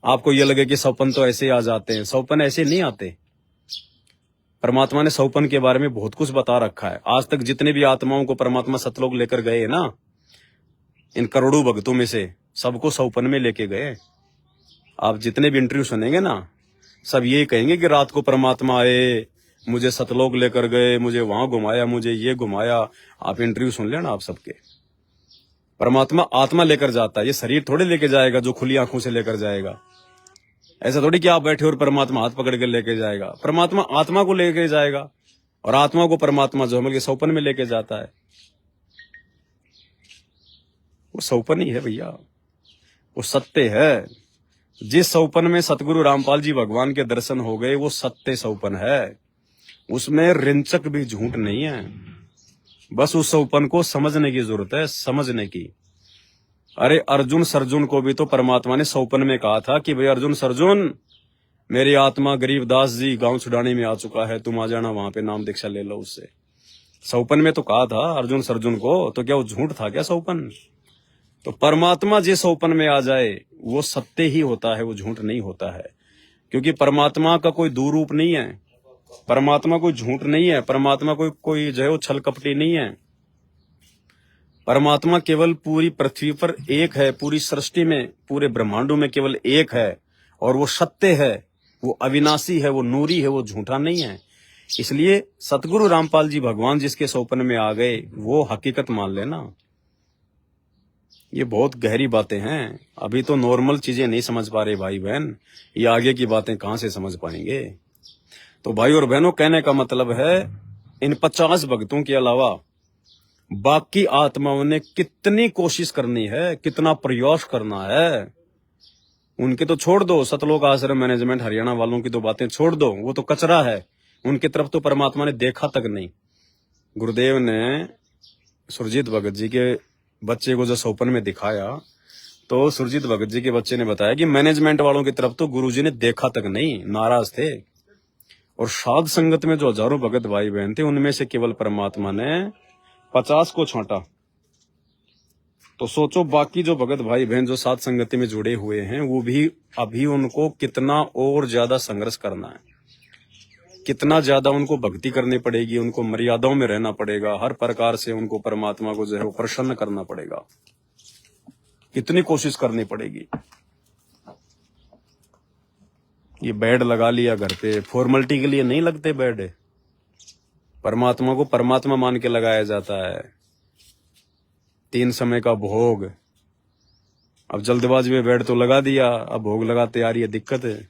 आपको ये लगे कि सौपन तो ऐसे आ जाते हैं, सौपन ऐसे नहीं आते। परमात्मा ने सौपन के बारे में बहुत कुछ बता रखा है। आज तक जितने भी आत्माओं को परमात्मा सतलोक लेकर गए ना, इन करोड़ों भक्तों में से सबको सौपन में लेके गए। आप जितने भी इंटरव्यू सुनेंगे ना, सब यही कहेंगे कि रात को परमात्मा आए, मुझे सतलोक लेकर गए, मुझे वहां घुमाया, मुझे ये घुमाया। आप इंटरव्यू सुन लेना आप सबके। परमात्मा आत्मा लेकर जाता है, ये शरीर थोड़े लेके जाएगा जो खुली आंखों से लेकर जाएगा। ऐसा थोड़ी कि आप बैठे और परमात्मा हाथ पकड़ के लेके जाएगा। परमात्मा आत्मा को लेके जाएगा, और आत्मा को परमात्मा जो है सौपन में लेके जाता है। वो सौपन ही है भैया, वो सत्य है। जिस सौपन में सतगुरु रामपाल जी भगवान के दर्शन हो गए, वो सत्य सौपन है। उसमें रिंचक भी झूठ नहीं है। बस उस सौपन को समझने की जरूरत है, समझने की। अरे अर्जुन सरजुन को भी तो परमात्मा ने सौपन में कहा था कि भाई अर्जुन सरजुन, मेरी आत्मा गरीबदास जी गांव छुड़ाने में आ चुका है, तुम आ जाना वहां पे, नाम दीक्षा ले लो उससे। सौपन में तो कहा था अर्जुन सरजुन को, तो क्या वो झूठ था क्या सौपन? तो परमात्मा जिस सौपन में आ जाए वो सत्य ही होता है, वो झूठ नहीं होता है। क्योंकि परमात्मा का कोई दूरूप नहीं है, परमात्मा कोई झूठ नहीं है, परमात्मा कोई जो है वो छल कपटी नहीं है। परमात्मा केवल पूरी पृथ्वी पर एक है, पूरी सृष्टि में, पूरे ब्रह्मांडों में केवल एक है, और वो सत्य है, वो अविनाशी है, वो नूरी है, वो झूठा नहीं है। इसलिए सतगुरु रामपाल जी भगवान जिसके सौपन में आ गए, वो हकीकत मान लेना। ये बहुत गहरी बातें हैं। अभी तो नॉर्मल चीजें नहीं समझ पा रहे भाई बहन, ये आगे की बातें कहां से समझ पाएंगे। तो भाई और बहनों, कहने का मतलब है, इन 50 भक्तों के अलावा बाकी आत्माओं ने कितनी कोशिश करनी है, कितना प्रयास करना है। उनके तो छोड़ दो, सतलोक आश्रम मैनेजमेंट हरियाणा वालों की तो बातें छोड़ दो, वो तो कचरा है। उनकी तरफ तो परमात्मा ने देखा तक नहीं। गुरुदेव ने सुरजीत भगत जी के बच्चे को जो सौपन में दिखाया, तो सुरजीत भगत जी के बच्चे ने बताया कि मैनेजमेंट वालों की तरफ तो गुरुजी ने देखा तक नहीं, नाराज थे। और साध संगत में जो हजारों भगत भाई बहन थे, उनमें से केवल परमात्मा ने 50 को छांटा। तो सोचो बाकी जो भगत भाई बहन जो साथ संगति में जुड़े हुए हैं, वो भी अभी उनको कितना और ज्यादा संघर्ष करना है, कितना ज्यादा उनको भक्ति करनी पड़ेगी, उनको मर्यादाओं में रहना पड़ेगा, हर प्रकार से उनको परमात्मा को जो है वो प्रसन्न करना पड़ेगा, कितनी कोशिश करनी पड़ेगी। ये बेड लगा लिया घर पे, फॉर्मेलिटी के लिए नहीं लगते बेड। परमात्मा को परमात्मा मान के लगाया जाता है। 3 समय का भोग, अब जल्दबाजी में बेड तो लगा दिया, अब भोग लगाते आ रही है दिक्कत है।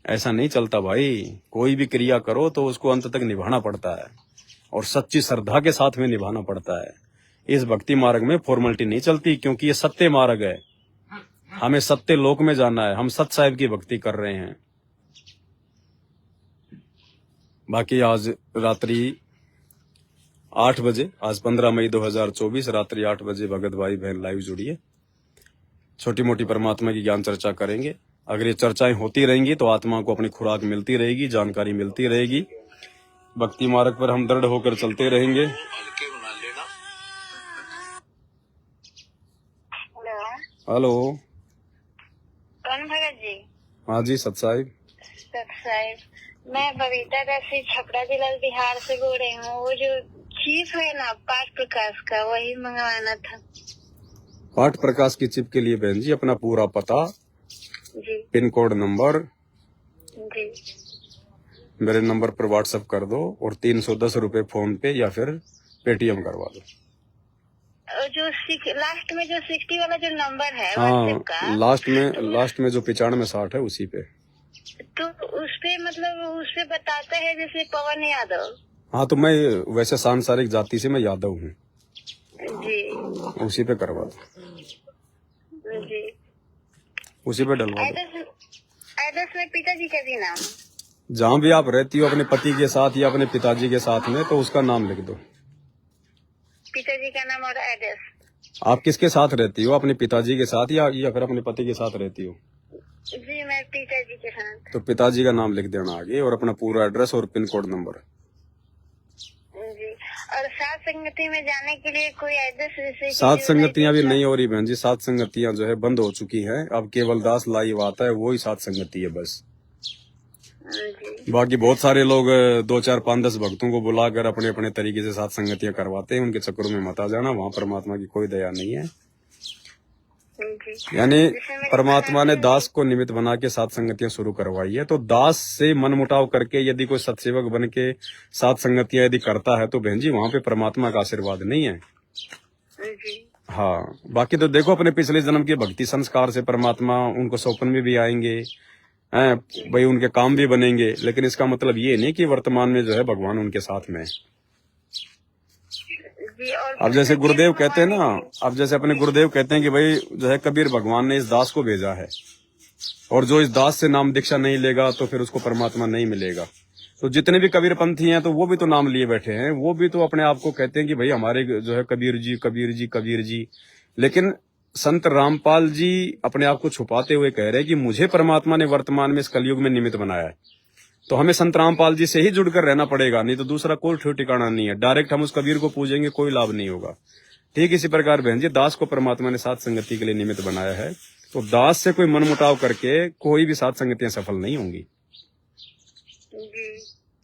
ऐसा नहीं चलता भाई। कोई भी क्रिया करो तो उसको अंत तक निभाना पड़ता है, और सच्ची श्रद्धा के साथ में निभाना पड़ता है। इस भक्ति मार्ग में फॉर्मेलिटी नहीं चलती, क्योंकि ये सत्य मार्ग है। हमें सत्य लोक में जाना है, हम सत साहिब की भक्ति कर रहे हैं। बाकी आज रात्रि 8 बजे, आज 15 मई 2024 रात्रि 8 बजे भगत भाई बहन लाइव जुड़िए। छोटी मोटी परमात्मा की ज्ञान चर्चा करेंगे। अगर ये चर्चाएं होती रहेंगी तो आत्मा को अपनी खुराक मिलती रहेगी, जानकारी मिलती रहेगी। भक्ति मार्ग पर हम दृढ़ होकर चलते रहेंगे। हेलो। कौन भगत जी? हाँ जी सत साहिब। सत साहिब, मैं बबीता दासी छपरा जिला बिहार से बोल रही हूँ। वो जो चीफ है ना पाठ प्रकाश का, वही मंगवाना था। पाठ प्रकाश की चिप के लिए बहन जी अपना पूरा पता, जी पिन कोड नंबर जी मेरे नंबर पर व्हाट्सएप कर दो और 310 रुपए फोन पे या फिर पेटीएम करवा दो। और जो लास्ट में जो 60 वाला जो नंबर है हाँ व्हाट्सएप का, लास्ट में जो 9560 है उसी पे। तो उस पे मतलब उस पे बताता है जैसे पवन यादव। हाँ तो मैं वैसे सांसारिक जाति से मैं यादव हूँ जी उसी पे करवा दो, जी। उसी पे डलवा दो। एड्रेस में पिताजी का भी नाम, जहाँ भी आप रहती हो अपने पति के साथ या अपने पिताजी के साथ में, तो उसका नाम लिख दो। पिताजी का नाम और एड्रेस। आप किसके साथ रहती हो, अपने पिताजी के साथ या फिर अपने पति के साथ रहती हो? जी मैं पिताजी के साथ। तो पिताजी का नाम लिख देना आगे और अपना पूरा एड्रेस और पिन कोड नंबर। जी। और सात संगति में जाने के लिए कोई एड्रेस जैसे? सात संगतियां भी नहीं हो रही बहन जी, सात संगतियां जो है बंद हो चुकी हैं। अब केवल दास लाइव आता है, वो ही सात संगति है बस। बाकी बहुत सारे लोग 2 4 5 10 भक्तों को बुलाकर अपने अपने तरीके से सात संगतियां करवाते हैं। उनके चक्करों में मत आ जाना, वहाँ परमात्मा की कोई दया नहीं है। यानी परमात्मा ने दास को निमित्त बना के सात संगतियां शुरू करवाई है, तो दास से मनमुटाव करके यदि कोई सत्सेवक बन के सात संगतियां यदि करता है तो बहन जी वहाँ पे परमात्मा का आशीर्वाद नहीं है। हाँ बाकी तो देखो अपने पिछले जन्म के भक्ति संस्कार से परमात्मा उनको सौपन में भी आएंगे, भाई उनके काम भी बनेंगे, लेकिन इसका मतलब ये नहीं कि वर्तमान में जो है भगवान उनके साथ में है। अब जैसे गुरुदेव कहते हैं ना, अब जैसे अपने गुरुदेव कहते हैं कि भाई जो है कबीर भगवान ने इस दास को भेजा है और जो इस दास से नाम दीक्षा नहीं लेगा तो फिर उसको परमात्मा नहीं मिलेगा। तो जितने भी कबीर पंथी हैं तो वो भी तो नाम लिए बैठे हैं, वो भी तो अपने आप को कहते हैं कि भाई हमारे जो है कबीर जी कबीर जी कबीर जी। लेकिन संत रामपाल जी अपने आप को छुपाते हुए कह रहे हैं कि मुझे परमात्मा ने वर्तमान में इस कलयुग में निमित्त बनाया है, तो हमें संत रामपाल जी से ही जुड़कर रहना पड़ेगा, नहीं तो दूसरा कोई ठिकाना नहीं है। डायरेक्ट हम उस कबीर को पूजेंगे कोई लाभ नहीं होगा। ठीक इसी प्रकार बहन जी दास को परमात्मा ने सात संगति के लिए निमित्त बनाया है, तो दास से कोई मनमुटाव करके कोई भी सात संगतियां सफल नहीं होंगी।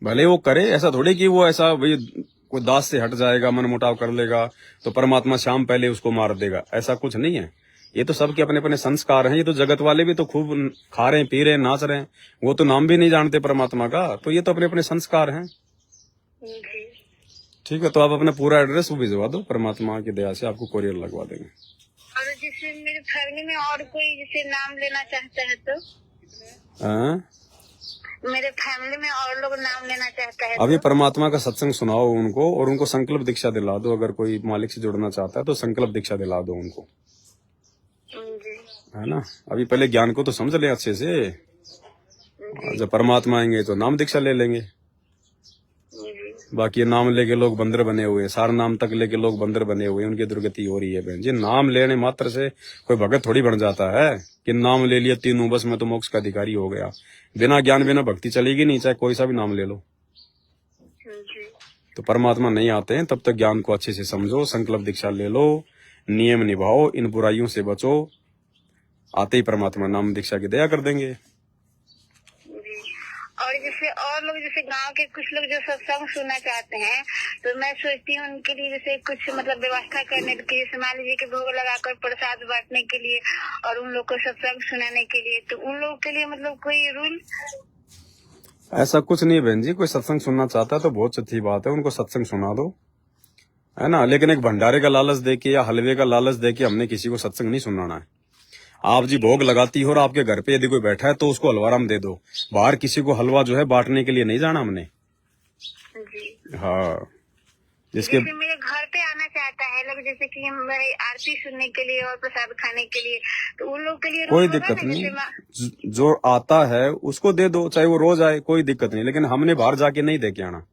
भले वो करे, ऐसा थोड़े कि वो ऐसा भाई कोई दास से हट जाएगा मनमुटाव कर लेगा तो परमात्मा शाम पहले उसको मार देगा, ऐसा कुछ नहीं है। ये तो सबके अपने अपने संस्कार हैं। ये तो जगत वाले भी तो खूब खा रहे हैं पी रहे हैं नाच रहे हैं, वो तो नाम भी नहीं जानते परमात्मा का, तो ये तो अपने अपने संस्कार हैं। ठीक है, तो आप अपना पूरा एड्रेस वो भिजवा दो, परमात्मा की दया से आपको कोरियर लगवा देंगे। और जैसे मेरे फैमिली में और कोई जैसे नाम लेना चाहता है तो मेरे फैमिली में और लोग नाम लेना चाहता है अभी तो? परमात्मा का सत्संग सुनाओ उनको और उनको संकल्प दीक्षा दिला दो। अगर कोई मालिक से जुड़ना चाहता है तो संकल्प दीक्षा दिला दो उनको, है ना। अभी पहले ज्ञान को तो समझ ले अच्छे से, जब परमात्मा आएंगे तो नाम दीक्षा ले लेंगे। बाकी नाम लेके लोग बंदर बने हुए, सार नाम तक लेके लोग बंदर बने हुए, उनकी दुर्गति हो रही है बहन जी। नाम लेने मात्र से कोई भगत थोड़ी बन जाता है कि नाम ले लिया तीनों बस मैं तो मोक्ष का अधिकारी हो गया। बिना ज्ञान बिना भक्ति चलेगी नहीं, चाहे कोई सा भी नाम ले लो। तो परमात्मा नहीं आते हैं तब तक ज्ञान को अच्छे से समझो, संकल्प दीक्षा ले लो, नियम निभाओ, इन बुराइयों से बचो, आते ही परमात्मा नाम दीक्षा की दया कर देंगे। और जैसे और लोग जैसे गांव के कुछ लोग जो सत्संग सुनना चाहते हैं तो मैं सोचती हूँ उनके लिए जैसे कुछ मतलब व्यवस्था करने के लिए, मान लीजिए कि भोग लगाकर प्रसाद बांटने के लिए और उन लोग को सत्संग सुनाने के लिए, तो उन लोगों के लिए मतलब कोई रूल? ऐसा कुछ नहीं बहन जी, कोई सत्संग सुनना चाहता है तो बहुत अच्छी बात है, उनको सत्संग सुना दो, है ना। लेकिन एक भंडारे का लालच देके या हलवे का लालच देके हमने किसी को सत्संग नहीं सुनाना है। आप जी भोग लगाती हो और आपके घर पे यदि कोई बैठा है तो उसको हलवाराम दे दो, बाहर किसी को हलवा जो है बांटने के लिए नहीं जाना हमने। हाँ जिसके मेरे घर पे आना चाहता है लोग जैसे कि हम आरती सुनने के लिए और प्रसाद खाने के लिए, तो उन लोग के लिए कोई दिक्कत नहीं, जो आता है उसको दे दो, चाहे वो रोज आए कोई दिक्कत नहीं, लेकिन हमने बाहर जाके नहीं दे के आना।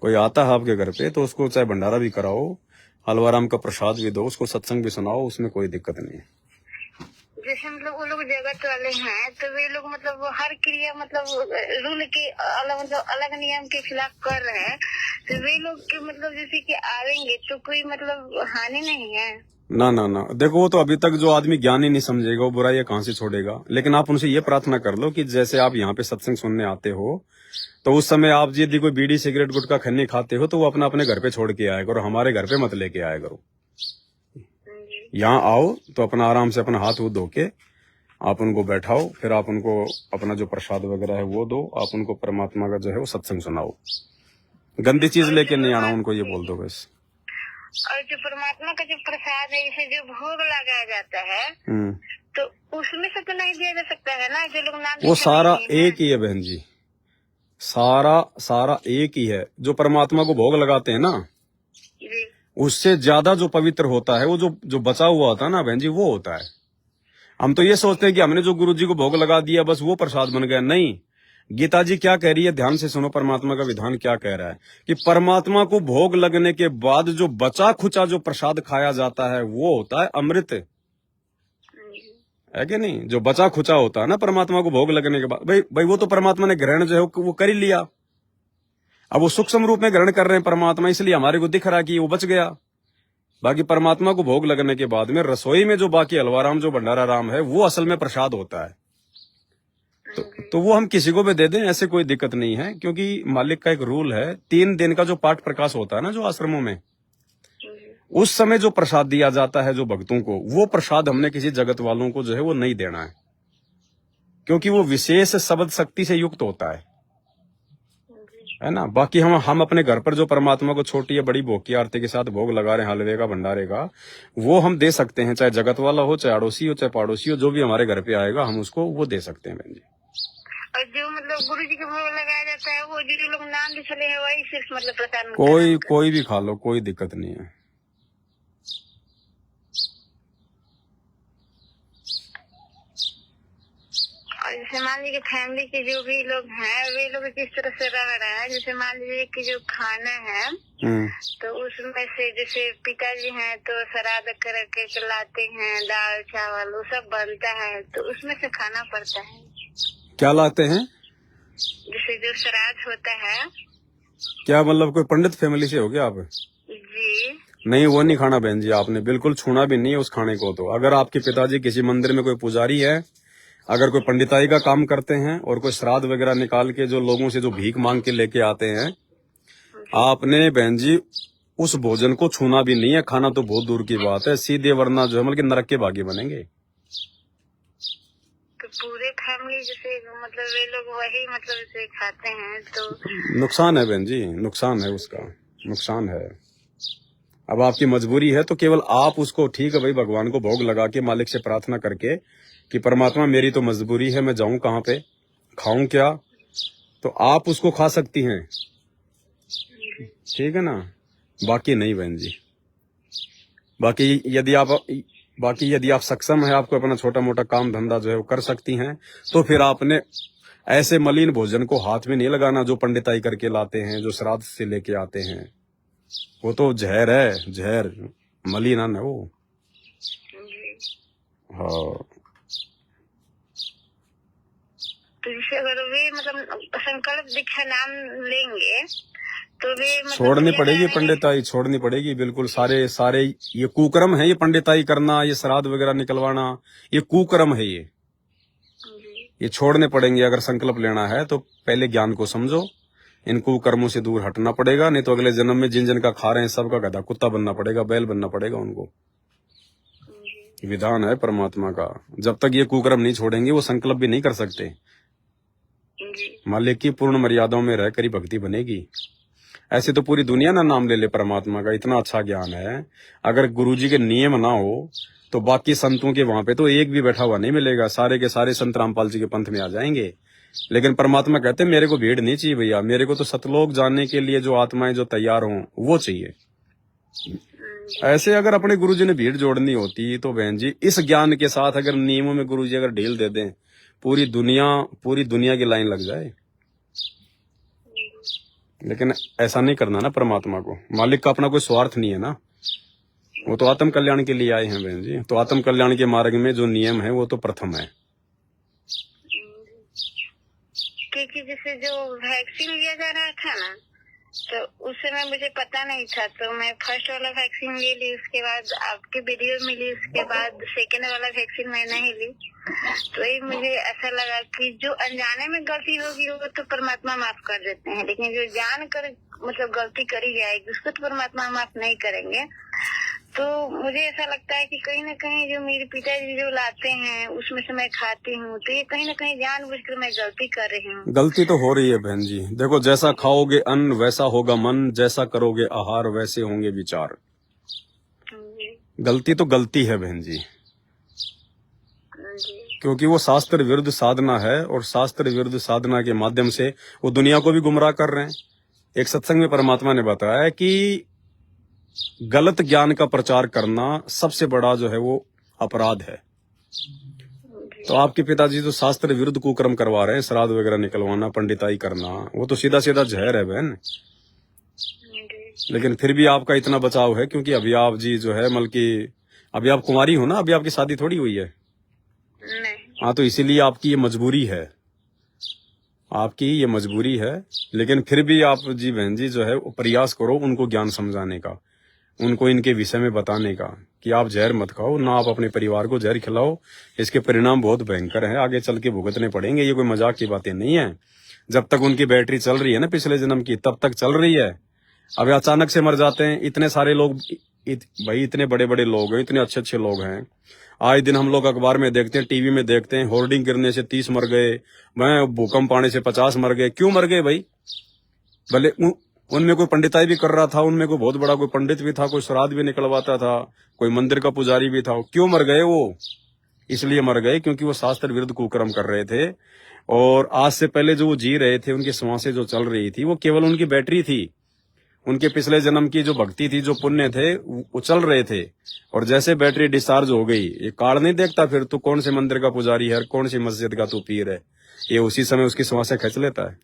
कोई आता है आपके घर पे तो उसको चाहे भंडारा भी कराओ, हलवाराम का प्रसाद भी दो, उसको सत्संग भी सुनाओ, उसमें कोई दिक्कत नहीं है। जैसे मतलब वो लोग जगत वाले हैं तो वे लोग मतलब हर क्रिया मतलब रूल के अलग मतलब अलग नियम के खिलाफ कर रहे हैं, तो वे लोग के मतलब जैसे कि आएंगे तो कोई मतलब हानि नहीं है। ना ना ना, देखो वो तो अभी तक जो आदमी ज्ञान ही नहीं समझेगा वो बुराई कहाँ से छोड़ेगा। लेकिन आप उनसे ये प्रार्थना कर लो कि जैसे आप यहाँ पे सत्संग सुनने आते हो तो उस समय आप यदि कोई बीड़ी सिगरेट गुटखा खन्नी खाते हो तो वो अपना अपने घर पे छोड़ के आया करो, हमारे घर पे मत लेके आया करो। यहाँ आओ तो अपना आराम से अपना हाथ वो धो के आप उनको बैठाओ, फिर आप उनको अपना जो प्रसाद वगैरह है वो दो, आप उनको परमात्मा का जो है वो सत्संग सुनाओ। गंदी चीज लेके नहीं आना, उनको ये बोल दो बस। और जो परमात्मा का जो प्रसाद है, जैसे जो भोग लगाया जाता है, तो उसमें से तो नहीं दिया जा सकता है ना, जो लोग नाम वो सारा एक ही है बहन जी, सारा एक ही है। जो परमात्मा को भोग लगाते हैं ना, उससे ज्यादा जो पवित्र होता है वो जो बचा हुआ होता है ना बहन जी, वो होता है। हम तो ये सोचते हैं कि हमने जो गुरु जी को भोग लगा दिया बस वो प्रसाद बन गया। नहीं, गीता जी क्या कह रही है, ध्यान से सुनो, परमात्मा का विधान क्या कह रहा है कि परमात्मा को भोग लगने के बाद जो बचा खुचा जो प्रसाद खाया जाता है वो होता है अमृत, है कि नहीं? जो बचा खुचा होता है ना परमात्मा को भोग लगने के बाद, भाई वो तो परमात्मा ने ग्रहण जो है वो कर ही लिया। अब वो सूक्ष्म रूप में ग्रहण कर रहे हैं परमात्मा, इसलिए हमारे को दिख रहा कि वो बच गया। बाकी परमात्मा को भोग लगने के बाद में रसोई में जो बाकी हलवाराम जो भंडारा राम है वो असल में प्रसाद होता है। तो वो हम किसी को भी दे दें, ऐसे कोई दिक्कत नहीं है, क्योंकि मालिक का एक रूल है, 3 दिन का जो पाठ प्रकाश होता है ना जो आश्रमों में, उस समय जो प्रसाद दिया जाता है जो भक्तों को, वो प्रसाद हमने किसी जगत वालों को जो है वो नहीं देना है, क्योंकि वो विशेष शब्द शक्ति से युक्त होता है ना। बाकी हम अपने घर पर जो परमात्मा को छोटी या बड़ी भोग की आरती के साथ भोग लगा रहे हैं हलवे का भंडारे का, वो हम दे सकते हैं, चाहे जगत वाला हो, चाहे अड़ोसी हो, चाहे पड़ोसी हो, जो भी हमारे घर पे आएगा हम उसको वो दे सकते हैं बहन जी। और जो मतलब गुरु जी के भोग लगाया जाता है वो जो लोग नाम भी चले हैं वही सिर्फ मतलब प्रसाद, कोई भी खा लो, कोई दिक्कत नहीं है। और जैसे मान लीजिए फैमिली के जो भी लोग हैं वे लोग किस तरह से रह रहे हैं, जैसे मान लीजिए कि जो खाना है तो उसमें से जैसे पिताजी हैं तो श्राद्ध करके लाते हैं, दाल चावल वो सब बनता है, तो उसमें से खाना पड़ता है। क्या लाते हैं? जैसे जो श्राद्ध होता है। क्या मतलब कोई पंडित फैमिली से हो गया आप? जी नहीं, वो नहीं खाना बहन जी, आपने बिल्कुल छूना भी नहीं है उस खाने को। तो अगर आपके पिताजी किसी मंदिर में कोई पुजारी है, अगर कोई पंडिताई का काम करते हैं और कोई श्राद्ध वगैरह निकाल के जो लोगों से जो भीख मांग के लेके आते हैं, आपने बहन जी उस भोजन को छूना भी नहीं है। खाना तो बहुत दूर की बात है, सीधे वरना जो है मतलब नरक के भागी बनेंगे। तो पूरे फैमिली जैसे मतलब वे लोग वही मतलब जैसे खाते हैं तो नुकसान है बहन जी, नुकसान है, उसका नुकसान है। अब आपकी मजबूरी है तो केवल आप उसको, ठीक है भाई, भगवान को भोग लगा के मालिक से प्रार्थना करके कि परमात्मा मेरी तो मजबूरी है, मैं जाऊं कहाँ पे, खाऊं क्या, तो आप उसको खा सकती हैं, ठीक है ना। बाकी नहीं बहन जी। बाकी यदि आप सक्षम है, आपको अपना छोटा मोटा काम धंधा जो है वो कर सकती हैं, तो फिर आपने ऐसे मलिन भोजन को हाथ में नहीं लगाना जो पंडिताई करके लाते हैं, जो श्राद्ध से लेके आते हैं। वो तो जहर है, जहर, मलिन है वो। हाँ, तो जैसे अगर वे मतलब संकल्प दीक्षा नाम लेंगे तो वे मतलब छोड़नी पड़ेगी पंडिताई, छोड़नी पड़ेगी बिल्कुल। सारे ये कुकर्म है, ये पंडिताई करना, ये श्राद्ध वगैरह निकलवाना, ये कुकर्म है, ये छोड़ने पड़ेंगे। अगर संकल्प लेना है तो पहले ज्ञान को समझो, इन कुकर्मों से दूर हटना पड़ेगा, नहीं तो अगले जन्म में जिन का खा रहे हैं सबका गधा कुत्ता बनना पड़ेगा, बैल बनना पड़ेगा उनको। विधान है परमात्मा का, जब तक ये कुकर्म नहीं छोड़ेंगे वो संकल्प भी नहीं कर सकते। मालिक की पूर्ण मर्यादाओं में रहकर ही भक्ति बनेगी। ऐसे तो पूरी दुनिया ना नाम ले ले परमात्मा का, इतना अच्छा ज्ञान है। अगर गुरुजी के नियम ना हो तो बाकी संतों के वहां पे तो एक भी बैठा हुआ नहीं मिलेगा, सारे के सारे संत रामपाल जी के पंथ में आ जाएंगे। लेकिन परमात्मा कहते हैं मेरे को भीड़ नहीं चाहिए भैया, मेरे को तो सतलोक जाने के लिए जो आत्माएं जो तैयार हों वो चाहिए। ऐसे अगर अपने गुरुजी ने भीड़ जोड़नी होती तो बहन जी इस ज्ञान के साथ अगर नियमों में गुरुजी अगर ढील दे दें, पूरी दुनिया की लाइन लग जाए। लेकिन ऐसा नहीं करना ना परमात्मा को, मालिक का अपना कोई स्वार्थ नहीं है ना, वो तो आत्म कल्याण के लिए आए हैं बहन जी। तो आत्म कल्याण के मार्ग में जो नियम है वो तो प्रथम है। क्योंकि जैसे जो वैक्सीन लिया जा रहा था ना, तो उस समय मुझे पता नहीं था, तो मैं फर्स्ट वाला वैक्सीन ले ली, उसके बाद आपकी वीडियो मिली, उसके बाद सेकेंड वाला वैक्सीन मैं नहीं ली। तो ये मुझे ऐसा लगा कि जो अनजाने में गलती होगी वो तो परमात्मा माफ कर देते हैं, लेकिन जो जान कर मतलब गलती करी जाएगी उसको तो परमात्मा माफ नहीं करेंगे। तो मुझे ऐसा लगता है कि कहीं ना कहीं जो मेरे पिताजी जो लाते हैं उसमें से मैं खाती हूँ, तो ये कहीं ना कहीं जानबूझकर मैं गलती कर रही हूँ। गलती तो हो रही है बहन जी। देखो, जैसा खाओगे अन्न वैसा होगा मन, जैसा करोगे आहार वैसे होंगे विचार। गलती तो गलती है बहन जी, क्योंकि वो शास्त्र विरुद्ध साधना है, और शास्त्र विरुद्ध साधना के माध्यम से वो दुनिया को भी गुमराह कर रहे हैं। एक सत्संग में परमात्मा ने बताया कि गलत ज्ञान का प्रचार करना सबसे बड़ा जो है वो अपराध है। तो आपके पिताजी तो शास्त्र विरुद्ध कुकर्म करवा रहे हैं, श्राद्ध वगैरह निकलवाना, पंडिताई करना, वो तो सीधा सीधा जहर है बहन। लेकिन फिर भी आपका इतना बचाव है क्योंकि अभी आप जी जो है बल्कि अभी आप कुंवारी हो ना, अभी आपकी शादी थोड़ी हुई है। हाँ, तो इसीलिए आपकी ये मजबूरी है, आपकी ये मजबूरी है। लेकिन फिर भी आप जी बहन जी जो है प्रयास करो उनको ज्ञान समझाने का, उनको इनके विषय में बताने का कि आप जहर मत खाओ, ना आप अपने परिवार को जहर खिलाओ। इसके परिणाम बहुत भयंकर हैं, आगे चल के भुगतने पड़ेंगे। ये कोई मजाक की बातें नहीं है। जब तक उनकी बैटरी चल रही है ना पिछले जन्म की, तब तक चल रही है। अब अचानक से मर जाते हैं इतने सारे लोग, भाई इतने बड़े बड़े लोग हैं, इतने अच्छे अच्छे लोग हैं। आज दिन हम लोग अखबार में देखते हैं, टीवी में देखते हैं, होर्डिंग गिरने से 30 मर गए, भूकंप आने से 50 मर गए। क्यों मर गए भाई? भले उनमें कोई पंडिताई भी कर रहा था, उनमें कोई बहुत बड़ा कोई पंडित भी था, कोई श्राद्ध भी निकलवाता था, कोई मंदिर का पुजारी भी था। क्यों मर गए वो? इसलिए मर गए क्योंकि वो शास्त्र विरुद्ध कुकर्म कर रहे थे। और आज से पहले जो वो जी रहे थे, उनकी श्वासें जो चल रही थी, वो केवल उनकी बैटरी थी। उनके पिछले जन्म की जो भक्ति थी, जो पुण्य थे, वो चल रहे थे। और जैसे बैटरी डिस्चार्ज हो गई, ये कार्ड नहीं देखता फिर तू कौन से मंदिर का पुजारी है, कौन सी मस्जिद का तू पीर है, ये उसी समय उसकी श्वासें खींच लेता है।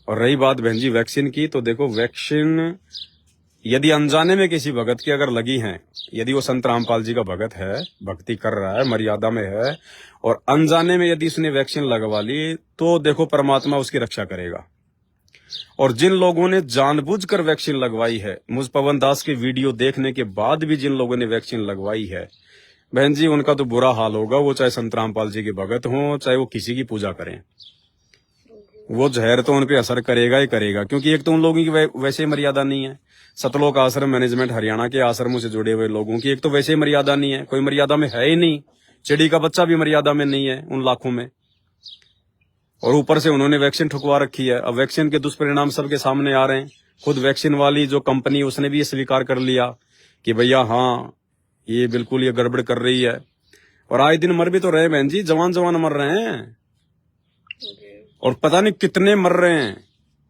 और रही बात बहन जी वैक्सीन की, तो देखो वैक्सीन यदि अनजाने में किसी भगत की अगर लगी है, यदि वो संत रामपाल जी का भगत है, भक्ति कर रहा है, मर्यादा में है, और अनजाने में यदि उसने वैक्सीन लगवा ली, तो देखो परमात्मा उसकी रक्षा करेगा। और जिन लोगों ने जानबूझकर वैक्सीन लगवाई है, मुझ पवन दास के वीडियो देखने के बाद भी जिन लोगों ने वैक्सीन लगवाई है बहन जी, उनका तो बुरा हाल होगा। वो चाहे संत रामपाल जी के भगत हों, चाहे वो किसी की पूजा करें, वो जहर तो उन पे असर करेगा ही करेगा। क्योंकि एक तो उन लोगों की वैसे ही मर्यादा नहीं है। सतलोक आश्रम मैनेजमेंट हरियाणा के आश्रमों से जुड़े हुए लोगों की एक तो वैसे ही मर्यादा नहीं है, कोई मर्यादा में है ही नहीं। चिड़ी का बच्चा भी मर्यादा में नहीं है उन लाखों में, और ऊपर से उन्होंने वैक्सीन ठुकवा रखी है। अब वैक्सीन के दुष्परिणाम सबके सामने आ रहे हैं। खुद वैक्सीन वाली जो कंपनी, उसने भी ये स्वीकार कर लिया कि भैया हाँ ये बिल्कुल ये गड़बड़ कर रही है। और आए दिन मर भी तो रहे बहन जी, जवान जवान मर रहे हैं, और पता नहीं कितने मर रहे हैं।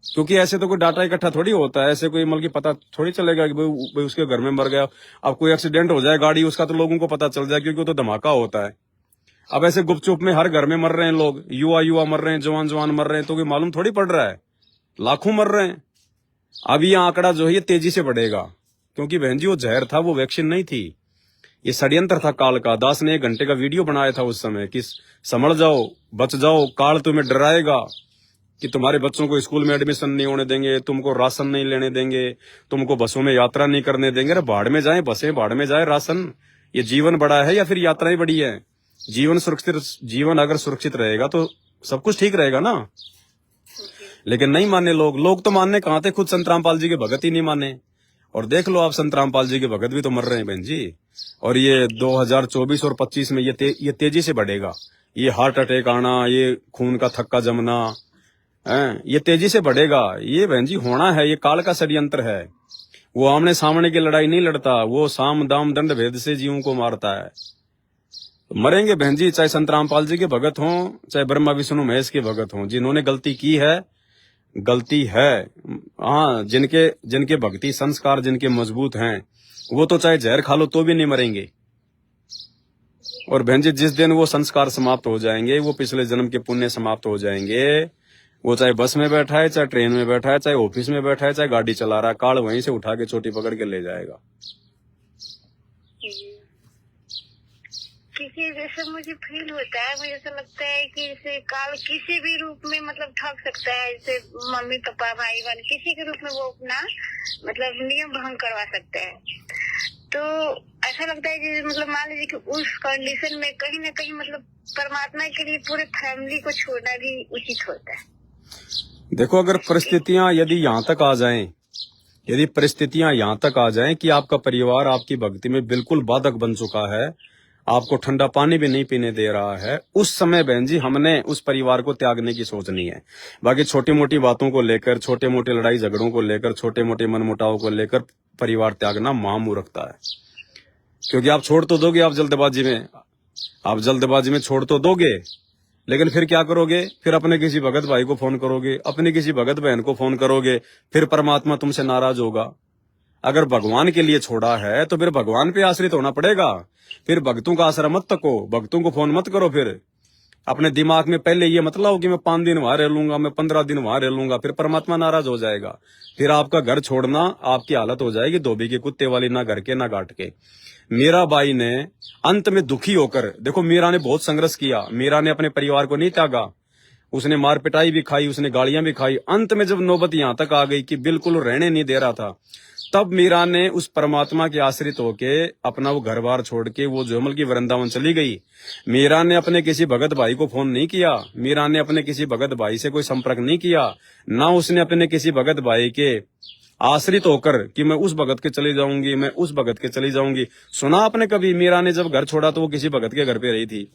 क्योंकि ऐसे तो कोई डाटा इकट्ठा थोड़ी होता है, ऐसे कोई मतलब की पता थोड़ी चलेगा कि भाई उसके घर में मर गया। अब कोई एक्सीडेंट हो जाए गाड़ी, उसका तो लोगों को पता चल जाए, क्योंकि वो तो धमाका होता है। अब ऐसे गुपचुप में हर घर में मर रहे हैं लोग, युवा मर रहे हैं, जवान जवान मर रहे हैं, तो कोई मालूम थोड़ी पड़ रहा है, लाखों मर रहे हैं। अब ये आंकड़ा जो है ये तेजी से बढ़ेगा, क्योंकि बहन जी वो जहर था, वो वैक्सीन नहीं थी, ये षड्यंत्र था काल का। दास ने 1 घंटे का वीडियो बनाया था उस समय कि समझ जाओ, बच जाओ, काल तुम्हें डराएगा कि तुम्हारे बच्चों को स्कूल में एडमिशन नहीं होने देंगे, तुमको राशन नहीं लेने देंगे, तुमको बसों में यात्रा नहीं करने देंगे। अरे भाड़ में जाए बसें, भाड़ में जाए राशन। ये जीवन बड़ा है या फिर यात्राएं बड़ी है? जीवन अगर सुरक्षित रहेगा तो सब कुछ ठीक रहेगा ना। लेकिन नहीं माने लोग तो मानने कहां थे, खुद संत रामपाल जी के भगत ही नहीं माने। और देख लो आप, संत रामपाल जी के भगत भी तो मर रहे हैं बहन जी। और ये 2024 और 25 में ये तेजी से बढ़ेगा। ये हार्ट अटैक आना, ये खून का थक्का जमना, ये तेजी से बढ़ेगा। ये बहन जी होना है, ये काल का षड्यंत्र है। वो आमने सामने की लड़ाई नहीं लड़ता, वो साम दाम दंड भेद से जीवों को मारता है। तो मरेंगे बहन जी, चाहे संत रामपाल जी के भगत हों, चाहे ब्रह्मा विष्णु महेश के भगत हों। जिन्होंने गलती की है, गलती है। हाँ, जिनके भक्ति संस्कार जिनके मजबूत हैं, वो तो चाहे जहर खा लो तो भी नहीं मरेंगे। और बहन जी जिस दिन वो संस्कार समाप्त हो जाएंगे, वो पिछले जन्म के पुण्य समाप्त हो जाएंगे, वो चाहे बस में बैठा है, चाहे ट्रेन में बैठा है, चाहे ऑफिस में बैठा है, चाहे गाड़ी चला रहा है, काल वहीं से उठा के चोटी पकड़ के ले जाएगा। क्योंकि जैसे मुझे फील होता है, मुझे ऐसा लगता है कि जैसे काल किसी भी रूप में मतलब ठग सकता है। जैसे मम्मी पापा भाई बहन किसी के रूप में वो अपना मतलब नियम भंग करवा सकते हैं। तो ऐसा लगता है कि मतलब मान लीजिए कि उस कंडीशन में कहीं ना कहीं मतलब परमात्मा के लिए पूरे फैमिली को छोड़ना भी उचित होता है। देखो, अगर परिस्थितियां यदि यहाँ तक आ जाएं, यदि परिस्थितियां यहाँ तक आ जाएं कि आपका परिवार आपकी भक्ति में बिल्कुल बाधक बन चुका है, आपको ठंडा पानी भी नहीं पीने दे रहा है, उस समय बहन जी हमने उस परिवार को त्यागने की सोचनी है। बाकी छोटी मोटी बातों को लेकर, छोटे मोटे लड़ाई झगड़ों को लेकर, छोटे मोटे मनमुटाव को लेकर परिवार त्यागना महामूर्खता है। क्योंकि आप छोड़ तो दोगे, आप जल्दबाजी में छोड़ तो दोगे, लेकिन फिर क्या करोगे? फिर अपने किसी भगत भाई को फोन करोगे, अपनी किसी भगत बहन को फोन करोगे, फिर परमात्मा तुमसे नाराज होगा। अगर भगवान के लिए छोड़ा है तो फिर भगवान पे आश्रित होना पड़ेगा। फिर भक्तों का आश्रय मत तको, भक्तों को फोन मत करो। फिर अपने दिमाग में पहले ये मत लाओ कि मैं 5 दिन वहां रह लूंगा, मैं 15 दिन वहां रह लूंगा, फिर परमात्मा नाराज हो जाएगा। फिर आपका घर छोड़ना, आपकी हालत हो जाएगी धोबी के कुत्ते वाली, ना घर के ना घाट के। मीरा बाई ने अंत में दुखी होकर, देखो मीरा ने बहुत संघर्ष किया, मीरा ने अपने परिवार को नहीं त्यागा, उसने मार पिटाई भी खाई, उसने गालियां भी खाई। अंत में जब नौबत यहां तक आ गई कि बिल्कुल रहने नहीं दे रहा था, तब मीरा ने उस परमात्मा के आश्रित होके अपना वो घर बार छोड़ के वो जोमल की वृंदावन चली गई। मीरा ने अपने किसी भगत भाई को फोन नहीं किया, मीरा ने अपने किसी भगत भाई से कोई संपर्क नहीं किया, ना उसने अपने किसी भगत भाई के आश्रित होकर कि मैं उस भगत के चली जाऊंगी, मैं उस भगत के चली जाऊंगी। सुना आपने कभी मीरा ने जब घर छोड़ा तो वो किसी भगत के घर पे रही थी?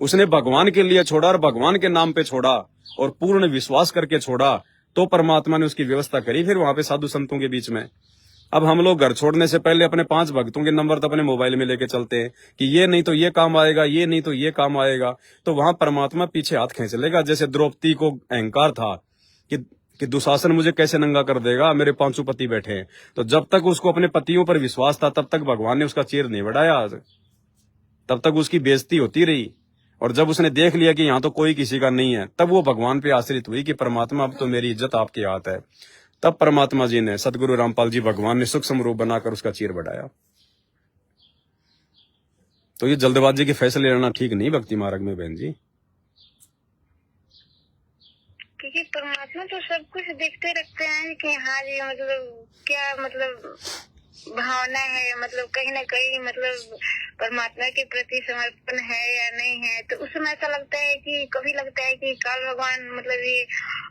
उसने भगवान के लिए छोड़ा और भगवान के नाम पे छोड़ा और पूर्ण विश्वास करके छोड़ा, तो परमात्मा ने उसकी व्यवस्था करी फिर वहां पे साधु संतों के बीच में। अब हम लोग घर छोड़ने से पहले अपने 5 भक्तों के नंबर तो अपने मोबाइल में लेके चलते हैं कि ये नहीं तो ये काम आएगा, ये नहीं तो ये काम आएगा, तो वहां परमात्मा पीछे हाथ खींच लेगा। जैसे द्रौपदी को अहंकार था कि दुशासन मुझे कैसे नंगा कर देगा, मेरे 5 पति बैठे हैं। तो जब तक उसको अपने पतियों पर विश्वास था तब तक भगवान ने उसका चीर नहीं बढ़ाया, तब तक उसकी बेइज्जती होती रही। और जब उसने देख लिया कि यहाँ तो कोई किसी का नहीं है, तब वो भगवान पे आश्रित हुई कि परमात्मा अब तो मेरी इज्जत आपके हाथ है। तब परमात्मा जी ने, सदगुरु रामपाल जी भगवान ने सूक्ष्म रूप बनाकर उसका चीर बढ़ाया। तो ये जल्दबाजी के फैसले लेना ठीक नहीं भक्ति मार्ग में बहन जी। क्योंकि परमात्मा तो सब कुछ देखते रखते हैं कि हाँ जी मतलब क्या मतलब भावना है, मतलब कहीं ना कहीं मतलब परमात्मा के प्रति समर्पण है या नहीं है। तो उस समय ऐसा लगता है कि कभी लगता है कि काल भगवान मतलब ये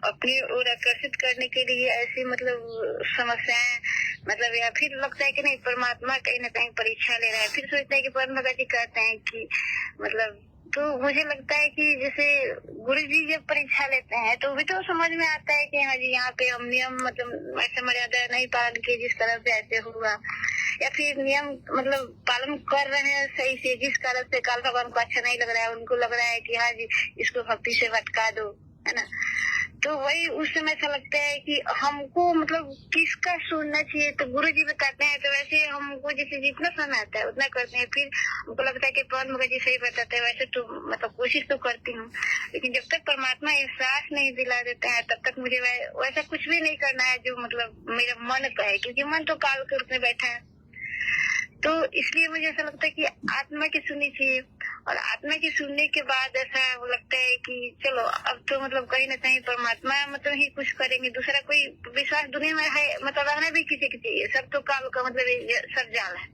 अपनी ओर आकर्षित करने के लिए ऐसी मतलब समस्याएं मतलब, या फिर लगता है कि नहीं परमात्मा कहीं ना कहीं परीक्षा ले रहा है। फिर सोचते हैं कि परमात्मा जी कहते हैं कि मतलब, तो मुझे लगता है कि जैसे गुरु जी जब परीक्षा लेते हैं तो भी तो समझ में आता है कि हाँ जी यहाँ पे हम नियम मतलब ऐसे मर्यादा नहीं पालन किए जिस तरह से ऐसे हुआ, या फिर नियम मतलब पालन कर रहे हैं सही से जिस कारण से काल भगवान को अच्छा नहीं लग रहा है, उनको लग रहा है कि हाँ जी इसको भक्ति से भटका दो, है ना। तो वही उस समय ऐसा लगता है कि हमको मतलब किसका सुनना चाहिए। तो गुरु जी बताते हैं तो वैसे हमको जैसे जितना समय आता है उतना करते हैं। फिर हमको लगता है कि पवन मुखर्जी जी सही बताते हैं, वैसे तो मतलब कोशिश तो करती हूँ, लेकिन जब तक परमात्मा एहसास नहीं दिला देते हैं तब तक मुझे वैसा कुछ भी नहीं करना है जो मतलब मेरा मन कहे, क्योंकि मन तो काल के रूप में बैठा है। तो इसलिए मुझे ऐसा लगता है कि आत्मा की सुननी चाहिए, और आत्मा की सुनने के बाद ऐसा लगता है कि चलो अब तो मतलब कहीं ना कहीं परमात्मा मतलब ही कुछ करेंगे, दूसरा कोई विश्वास दुनिया में है मतलब रहना भी किसी की चाहिए, सब तो काल का मतलब सब जाल है।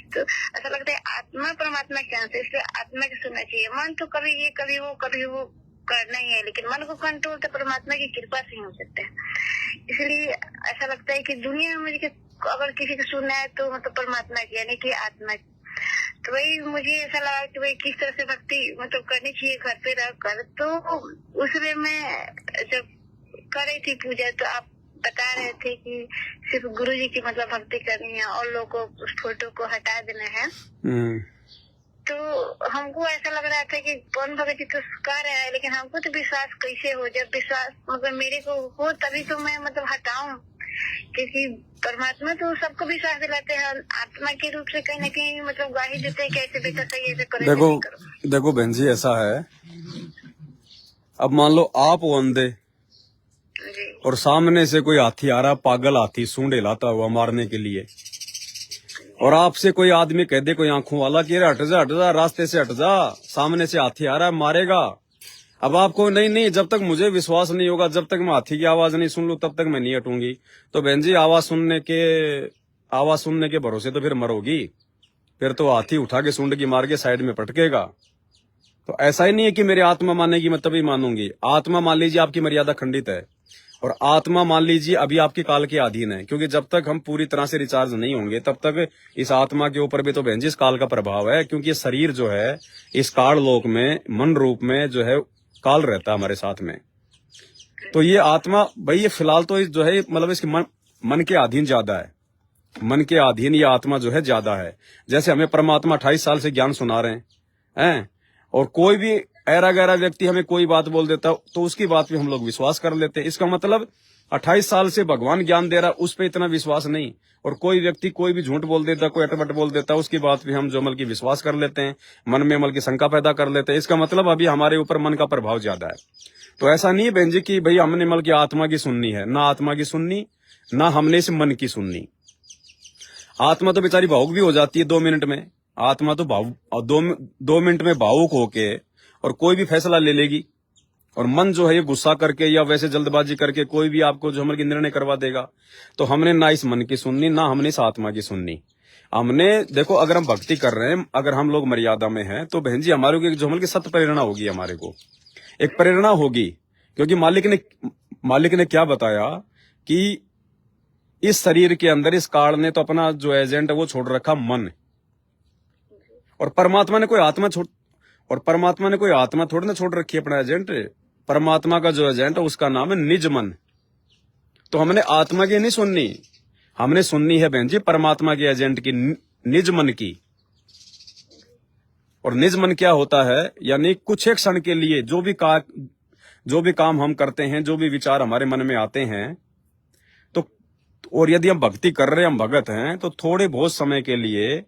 तो ऐसा लगता है आत्मा परमात्मा के अंश है, इसलिए आत्मा की सुनना चाहिए। मन तो कभी ये कभी वो करना ही है, लेकिन मन को कंट्रोल तो परमात्मा की कृपा से ही हो सकता है। इसलिए ऐसा लगता है कि दुनिया में मुझे अगर किसी को सुनना है तो मतलब परमात्मा की यानी कि आत्मा की। तो वही मुझे ऐसा लगा कि भाई किस तरह से भक्ति मतलब करनी चाहिए घर पे रह कर। तो उसमें मैं जब कर रही थी पूजा तो आप बता रहे थे कि सिर्फ गुरु जी की मतलब भक्ति करनी है और लोगों को उस फोटो को हटा देना है। तो हमको ऐसा लग रहा था कि पवन भगत जी तो कर रहे हैं, लेकिन हमको तो विश्वास कैसे हो, जब विश्वास मतलब मेरे को हो तभी तो मैं मतलब हटाऊं, क्योंकि परमात्मा तो सबको विश्वास दिलाते हैं, आत्मा के रूप से कहीं ना कहीं मतलब गाही देते हैं कैसे बेटा सही ऐसे करो। देखो बहन जी ऐसा है, अब मान लो आप वो अंधे और सामने से कोई हाथी आ रहा, पागल हाथी सूंड हिलाता हुआ मारने के लिए, और आपसे कोई आदमी कह दे, कोई आंखों वाला, कि हट जा रास्ते से हट जा, सामने से हाथी आ रहा है मारेगा। अब आपको नहीं, जब तक मुझे विश्वास नहीं होगा, जब तक मैं हाथी की आवाज नहीं सुन लूं, तब तक मैं नहीं हटूंगी। तो बहन जी, आवाज सुनने के भरोसे तो फिर मरोगी, फिर तो हाथी उठा के सूंड की मार के साइड में पटकेगा। तो ऐसा ही नहीं है कि मेरी आत्मा मानेगी मैं तभी मानूंगी। आत्मा मान लीजिए आपकी मर्यादा खंडित है, और आत्मा मान लीजिए अभी आपके काल के अधीन है, क्योंकि जब तक हम पूरी तरह से रिचार्ज नहीं होंगे तब तक इस आत्मा के ऊपर भी तो बहन जी इस काल का प्रभाव है। क्योंकि ये शरीर जो है इस काल लोक में मन रूप में जो है काल रहता है हमारे साथ में। तो ये आत्मा भाई, ये फिलहाल तो जो है मतलब इसके मन के अधीन ज्यादा है, मन के अधीन ये आत्मा जो है ज्यादा है। जैसे हमें परमात्मा 28 साल से ज्ञान सुना रहे हैं, और कोई भी ऐरा गैरा व्यक्ति हमें कोई बात बोल देता तो उसकी बात पे हम लोग विश्वास कर लेते हैं। इसका मतलब 28 साल से भगवान ज्ञान दे रहा, उस पे इतना विश्वास नहीं। और कोई व्यक्ति कोई भी झूठ बोल देता, कोई अटपट बोल देता, उसकी बात पे हम जो मल की विश्वास कर लेते हैं, मन में मल की शंका पैदा कर लेते हैं। इसका मतलब अभी हमारे ऊपर मन का प्रभाव ज्यादा है। तो ऐसा नहीं है बहन जी कि भाई हमने मल की आत्मा की सुननी है, ना आत्मा की सुननी, ना हमने इस मन की सुननी। आत्मा तो बेचारी भावुक भी हो जाती है 2 मिनट में। आत्मा तो दो मिनट में भावुक होके और कोई भी फैसला ले लेगी। और मन जो है ये गुस्सा करके या वैसे जल्दबाजी करके कोई भी आपको जो हमारे निर्णय करवा देगा। तो हमने ना इस मन की सुननी, ना हमने इस आत्मा की सुननी। हमने देखो, अगर हम भक्ति कर रहे हैं, अगर हम लोग मर्यादा में हैं, तो बहन जी हमारे को जो हमारे सत्य प्रेरणा होगी, हमारे को एक प्रेरणा होगी। क्योंकि मालिक ने क्या बताया कि इस शरीर के अंदर इस काल ने तो अपना जो एजेंट है वो छोड़ रखा मन, और परमात्मा ने कोई आत्मा थोड़ी ना छोड़ रखी है अपना एजेंट। परमात्मा का जो एजेंट है उसका नाम है निज मन। तो हमने आत्मा की नहीं सुननी, हमने सुननी है बहन जी परमात्मा के एजेंट की, निज मन की। और निज मन क्या होता है, यानी कुछ एक क्षण के लिए जो भी काम हम करते हैं, जो भी विचार हमारे मन में आते हैं, तो और यदि हम भक्ति कर रहे हैं, हम भगत हैं, तो थोड़े बहुत समय के लिए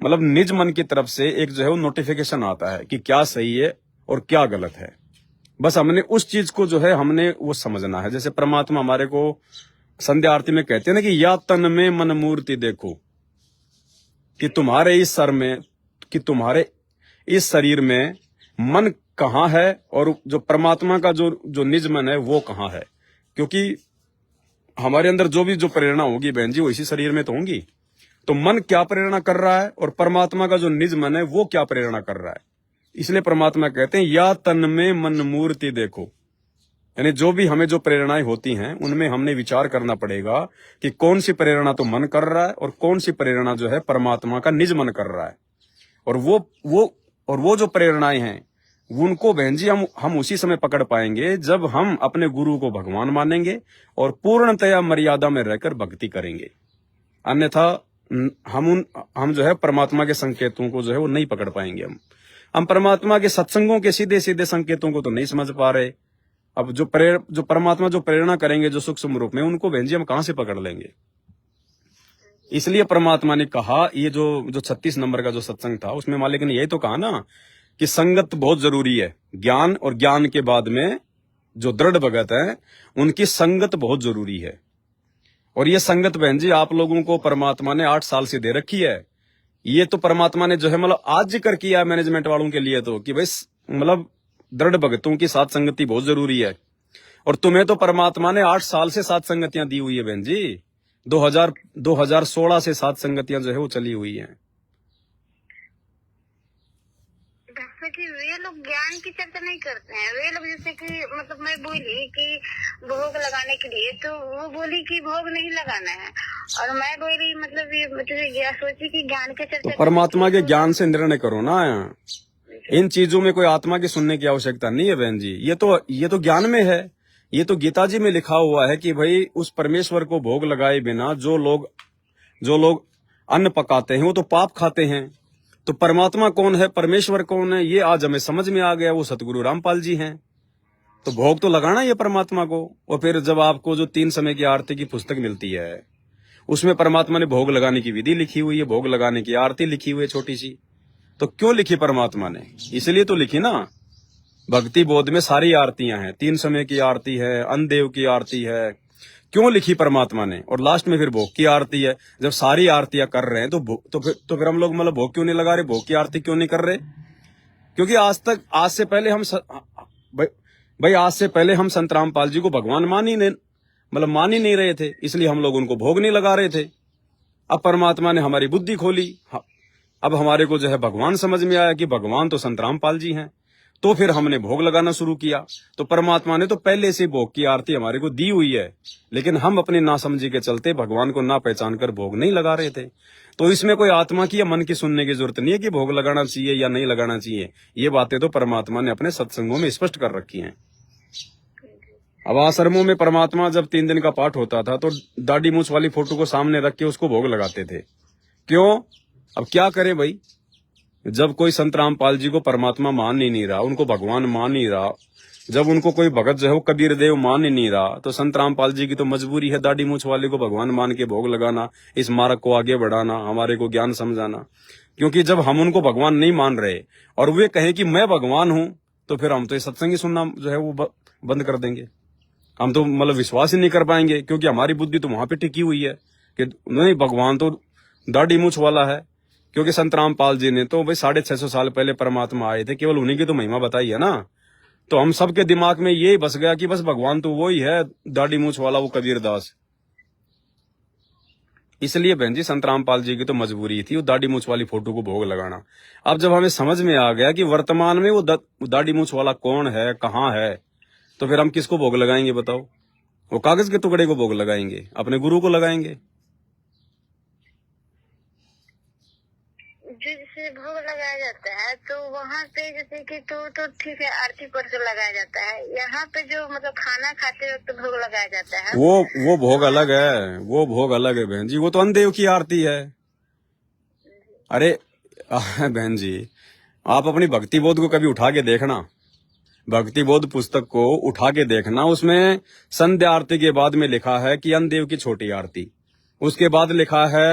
मतलब निज मन की तरफ से एक जो है वो नोटिफिकेशन आता है कि क्या सही है और क्या गलत है। बस हमने उस चीज को जो है हमने वो समझना है। जैसे परमात्मा हमारे को संध्या आरती में कहते हैं ना कि या तन में मन मूर्ति देखो, कि तुम्हारे इस सर में, कि तुम्हारे इस शरीर में मन कहाँ है और जो परमात्मा का जो निज मन है वो कहाँ है। क्योंकि हमारे अंदर जो भी जो प्रेरणा होगी बहन जी वो इसी शरीर में तो होंगी। तो मन क्या प्रेरणा कर रहा है और परमात्मा का जो निज मन है वो क्या प्रेरणा कर रहा है। इसलिए परमात्मा कहते हैं या तन में मन मूर्ति देखो, यानी जो भी हमें जो प्रेरणाएं होती हैं उनमें हमने विचार करना पड़ेगा कि कौन सी प्रेरणा तो मन कर रहा है और कौन सी प्रेरणा जो है परमात्मा का निज मन कर रहा है। और वो जो प्रेरणाएं हैं उनको बहन जी हम उसी समय पकड़ पाएंगे जब हम अपने गुरु को भगवान मानेंगे और पूर्णतया मर्यादा में रहकर भक्ति करेंगे। अन्यथा हम जो है परमात्मा के संकेतों को जो है वो नहीं पकड़ पाएंगे। हम परमात्मा के सत्संगों के सीधे सीधे संकेतों को तो नहीं समझ पा रहे। अब जो परमात्मा जो प्रेरणा करेंगे जो सूक्ष्म रूप में, उनको बहन जी हम कहां से पकड़ लेंगे। इसलिए परमात्मा ने कहा, ये जो 36 नंबर का जो सत्संग था उसमें मालिक ने यही तो कहा ना कि संगत बहुत जरूरी है। ज्ञान और ज्ञान के बाद में जो दृढ़ भगत है उनकी संगत बहुत जरूरी है। और ये संगत बहन जी आप लोगों को परमात्मा ने 8 साल से दे रखी है। ये तो परमात्मा ने जो है मतलब आज जिक्र किया है मैनेजमेंट वालों के लिए तो कि भाई मतलब दृढ़ भगतों की साथ संगति बहुत जरूरी है। और तुम्हें तो परमात्मा ने 8 साल से साथ संगतियां दी हुई है बहन जी। 2016 से साथ संगतियां जो है वो चली हुई हैं। कि वे लोग ज्ञान की चर्चा नहीं करते हैं। वे लोग जैसे कि मतलब मैं बोली कि भोग लगाने के लिए, तो वो बोली कि भोग नहीं लगाना है, और मैं बोली मतलब ये सोची कि ज्ञान की चर्चा। तो परमात्मा के ज्ञान से निर्णय करो ना। इन चीजों में कोई आत्मा की सुनने की आवश्यकता नहीं है बहन जी। ये तो ज्ञान में है। ये तो गीता जी में लिखा हुआ है कि भाई उस परमेश्वर को भोग लगाए बिना जो लोग अन्न पकाते हैं वो तो पाप खाते हैं। तो परमात्मा कौन है, परमेश्वर कौन है, ये आज हमें समझ में आ गया। वो सतगुरु रामपाल जी हैं। तो भोग तो लगाना ही है परमात्मा को। और फिर जब आपको जो 3 समय की आरती की पुस्तक मिलती है उसमें परमात्मा ने भोग लगाने की विधि लिखी हुई है, भोग लगाने की आरती लिखी हुई है छोटी सी। तो क्यों लिखी परमात्मा ने, इसलिए तो लिखी ना। भक्ति बोध में सारी आरतियां हैं। 3 समय की आरती है, अन्नदेव की आरती है, क्यों लिखी परमात्मा ने? और लास्ट में फिर भोग की आरती है। जब सारी आरतियां कर रहे हैं तो फिर हम लोग मतलब भोग क्यों नहीं लगा रहे, भोग की आरती क्यों नहीं कर रहे? क्योंकि आज से पहले हम संत रामपाल जी को भगवान मान ही नहीं रहे थे, इसलिए हम लोग उनको भोग नहीं लगा रहे थे। अब परमात्मा ने हमारी बुद्धि खोली, अब हमारे को जो है भगवान समझ में आया कि भगवान तो संत रामपाल जी हैं, तो फिर हमने भोग लगाना शुरू किया। तो परमात्मा ने तो पहले से भोग की आरती हमारे को दी हुई है, लेकिन हम अपने नासमझी के चलते भगवान को ना पहचान कर भोग नहीं लगा रहे थे। तो इसमें कोई आत्मा की या मन की सुनने की जरूरत नहीं है कि भोग लगाना चाहिए या नहीं लगाना चाहिए। ये बातें तो परमात्मा ने अपने सत्संगों में स्पष्ट कर रखी हैं। अब आश्रमों में परमात्मा जब 3 दिन का पाठ होता था तो दाढ़ी मूछ वाली फोटो को सामने रख के उसको भोग लगाते थे। क्यों? अब क्या करें भाई, जब कोई संत रामपाल जी को परमात्मा मान ही नहीं रहा, उनको भगवान मान ही रहा, जब उनको कोई भगत जो है वो कबीर देव मान ही नहीं रहा, तो संत रामपाल जी की तो मजबूरी है दाढ़ी मूछ वाले को भगवान मान के भोग लगाना, इस मार्ग को आगे बढ़ाना, हमारे को ज्ञान समझाना। क्योंकि जब हम उनको भगवान नहीं मान रहे और वे कहें कि मैं भगवान हूं, तो फिर हम तो ये सत्संग ही सुनना जो है वो बंद कर देंगे। हम तो मतलब विश्वास ही नहीं कर पाएंगे, क्योंकि हमारी बुद्धि तो वहां पे टिकी हुई है कि नहीं, भगवान तो दाढ़ी मूछ वाला है। क्योंकि संत रामपाल जी ने तो भाई 650 साल पहले परमात्मा आए थे, केवल उन्हीं की तो महिमा बताई है ना। तो हम सबके दिमाग में यही बस गया कि बस भगवान तो वही है, दाढ़ी मूछ वाला वो कबीर दास। इसलिए बहन जी संत रामपाल जी की तो मजबूरी थी वो दाढ़ी मूछ वाली फोटो को भोग लगाना। अब जब हमें समझ में आ गया कि वर्तमान में वो दाढ़ी मूछ वाला कौन है, कहाँ है, तो फिर हम किसको भोग लगाएंगे बताओ? वो कागज के टुकड़े को भोग लगाएंगे, अपने गुरु को लगाएंगे। जिससे भोग लगाया जाता है तो वहाँ पे जैसे कि तो ठीक है, आरती पर से लगाया जाता है। यहाँ पे जो मतलब खाना खाते वक्त भोग लगाया जाता है, वो भोग अलग है, वो भोग अलग है बहन जी, वो तो अन्नदेव की आरती है। अरे बहन जी, आप अपनी भक्ति बोध को कभी उठा के देखना, भक्ति बोध पुस्तक को उठा के देखना, उसमें संध्या आरती के बाद में लिखा है कि अन्नदेव की छोटी आरती, उसके बाद लिखा है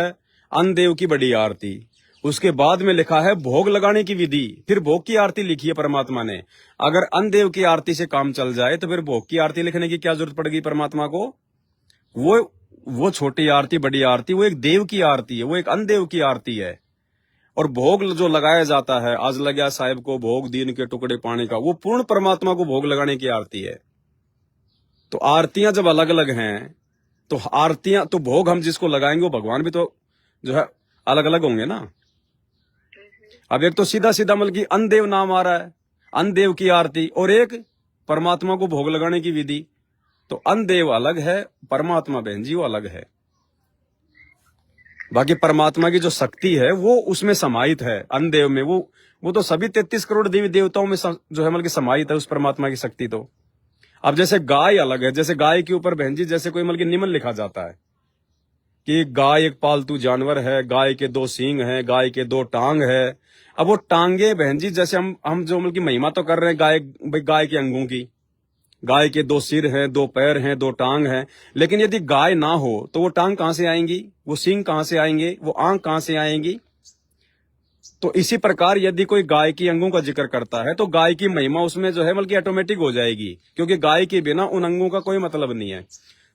अन्नदेव की बड़ी आरती, उसके बाद में लिखा है भोग लगाने की विधि, फिर भोग की आरती लिखी है परमात्मा ने। अगर अन्नदेव की आरती से काम चल जाए तो फिर भोग की आरती लिखने की क्या जरूरत पड़ेगी परमात्मा को? वो छोटी आरती बड़ी आरती वो एक देव की आरती है, वो एक अन्नदेव की आरती है। और भोग जो लगाया जाता है, आज लग्या साहिब को भोग दीन के टुकड़े पाने का, वो पूर्ण परमात्मा को भोग लगाने की आरती है। तो आरतियां जब अलग अलग हैं तो आरतियां तो भोग हम जिसको लगाएंगे वो भगवान भी तो जो है अलग अलग होंगे ना। अब एक तो सीधा सीधा मतलब कि अन्नदेव नाम आ रहा है, अन्नदेव की आरती, और एक परमात्मा को भोग लगाने की विधि। तो अन्नदेव अलग है, परमात्मा बहन जी वो अलग है। बाकी परमात्मा की जो शक्ति है वो उसमें समाहित है अन्नदेव में, वो तो सभी 33 करोड़ देवी देवताओं में जो है मतलब कि समाहित है उस परमात्मा की शक्ति। तो अब जैसे गाय अलग है, जैसे गाय के ऊपर बहन जी जैसे कोई मतलब कि निमन लिखा जाता है कि गाय एक पालतू जानवर है, गाय के 2 सींग हैं, गाय के 2 टांग है। अब वो टांगे बहन जी जैसे हम जो मतलब की महिमा तो कर रहे हैं गाय के अंगों की, गाय के 2 सिर हैं, 2 पैर हैं, 2 टांग हैं, लेकिन यदि गाय ना हो तो वो टांग कहां से आएंगी, वो सींग कहां से आएंगे, वो आंख कहां से आएंगी? तो इसी प्रकार यदि कोई गाय की अंगों का जिक्र करता है तो गाय की महिमा उसमें जो है बल्कि ऑटोमेटिक हो जाएगी, क्योंकि गाय के बिना उन अंगों का कोई मतलब नहीं है।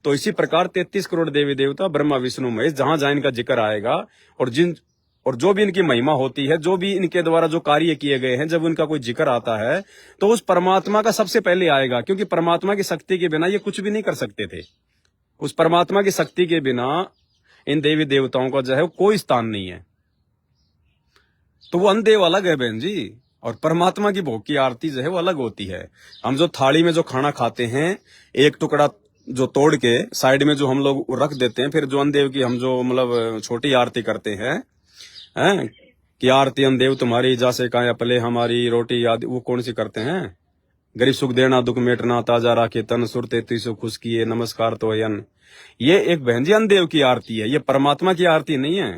तो इसी प्रकार 33 करोड़ देवी देवता ब्रह्मा विष्णु महेश जहां जहां इनका जिक्र आएगा और जो भी इनकी महिमा होती है, जो भी इनके द्वारा जो कार्य किए गए हैं, जब उनका कोई जिक्र आता है तो उस परमात्मा का सबसे पहले आएगा, क्योंकि परमात्मा की शक्ति के बिना ये कुछ भी नहीं कर सकते थे। उस परमात्मा की शक्ति के बिना इन देवी देवताओं का जो है कोई स्थान नहीं है। तो वो अन्नदेव अलग है बहन जी, और परमात्मा की भोग की आरती जो है वो अलग होती है। हम जो थाली में जो खाना खाते हैं, एक टुकड़ा जो तोड़ के साइड में जो हम लोग रख देते हैं, फिर जो अन्नदेव की हम जो मतलब छोटी आरती करते हैं कि आरती अन्नदेव तुम्हारी जैसे काया पले हमारी रोटी याद, वो कौन सी करते हैं? गरीब सुख देना दुख मेटना ताजा राखे तन सुरते तीसो खुश किए नमस्कार तो अयन। ये एक बहन जी अन्नदेव की आरती है, ये परमात्मा की आरती नहीं है।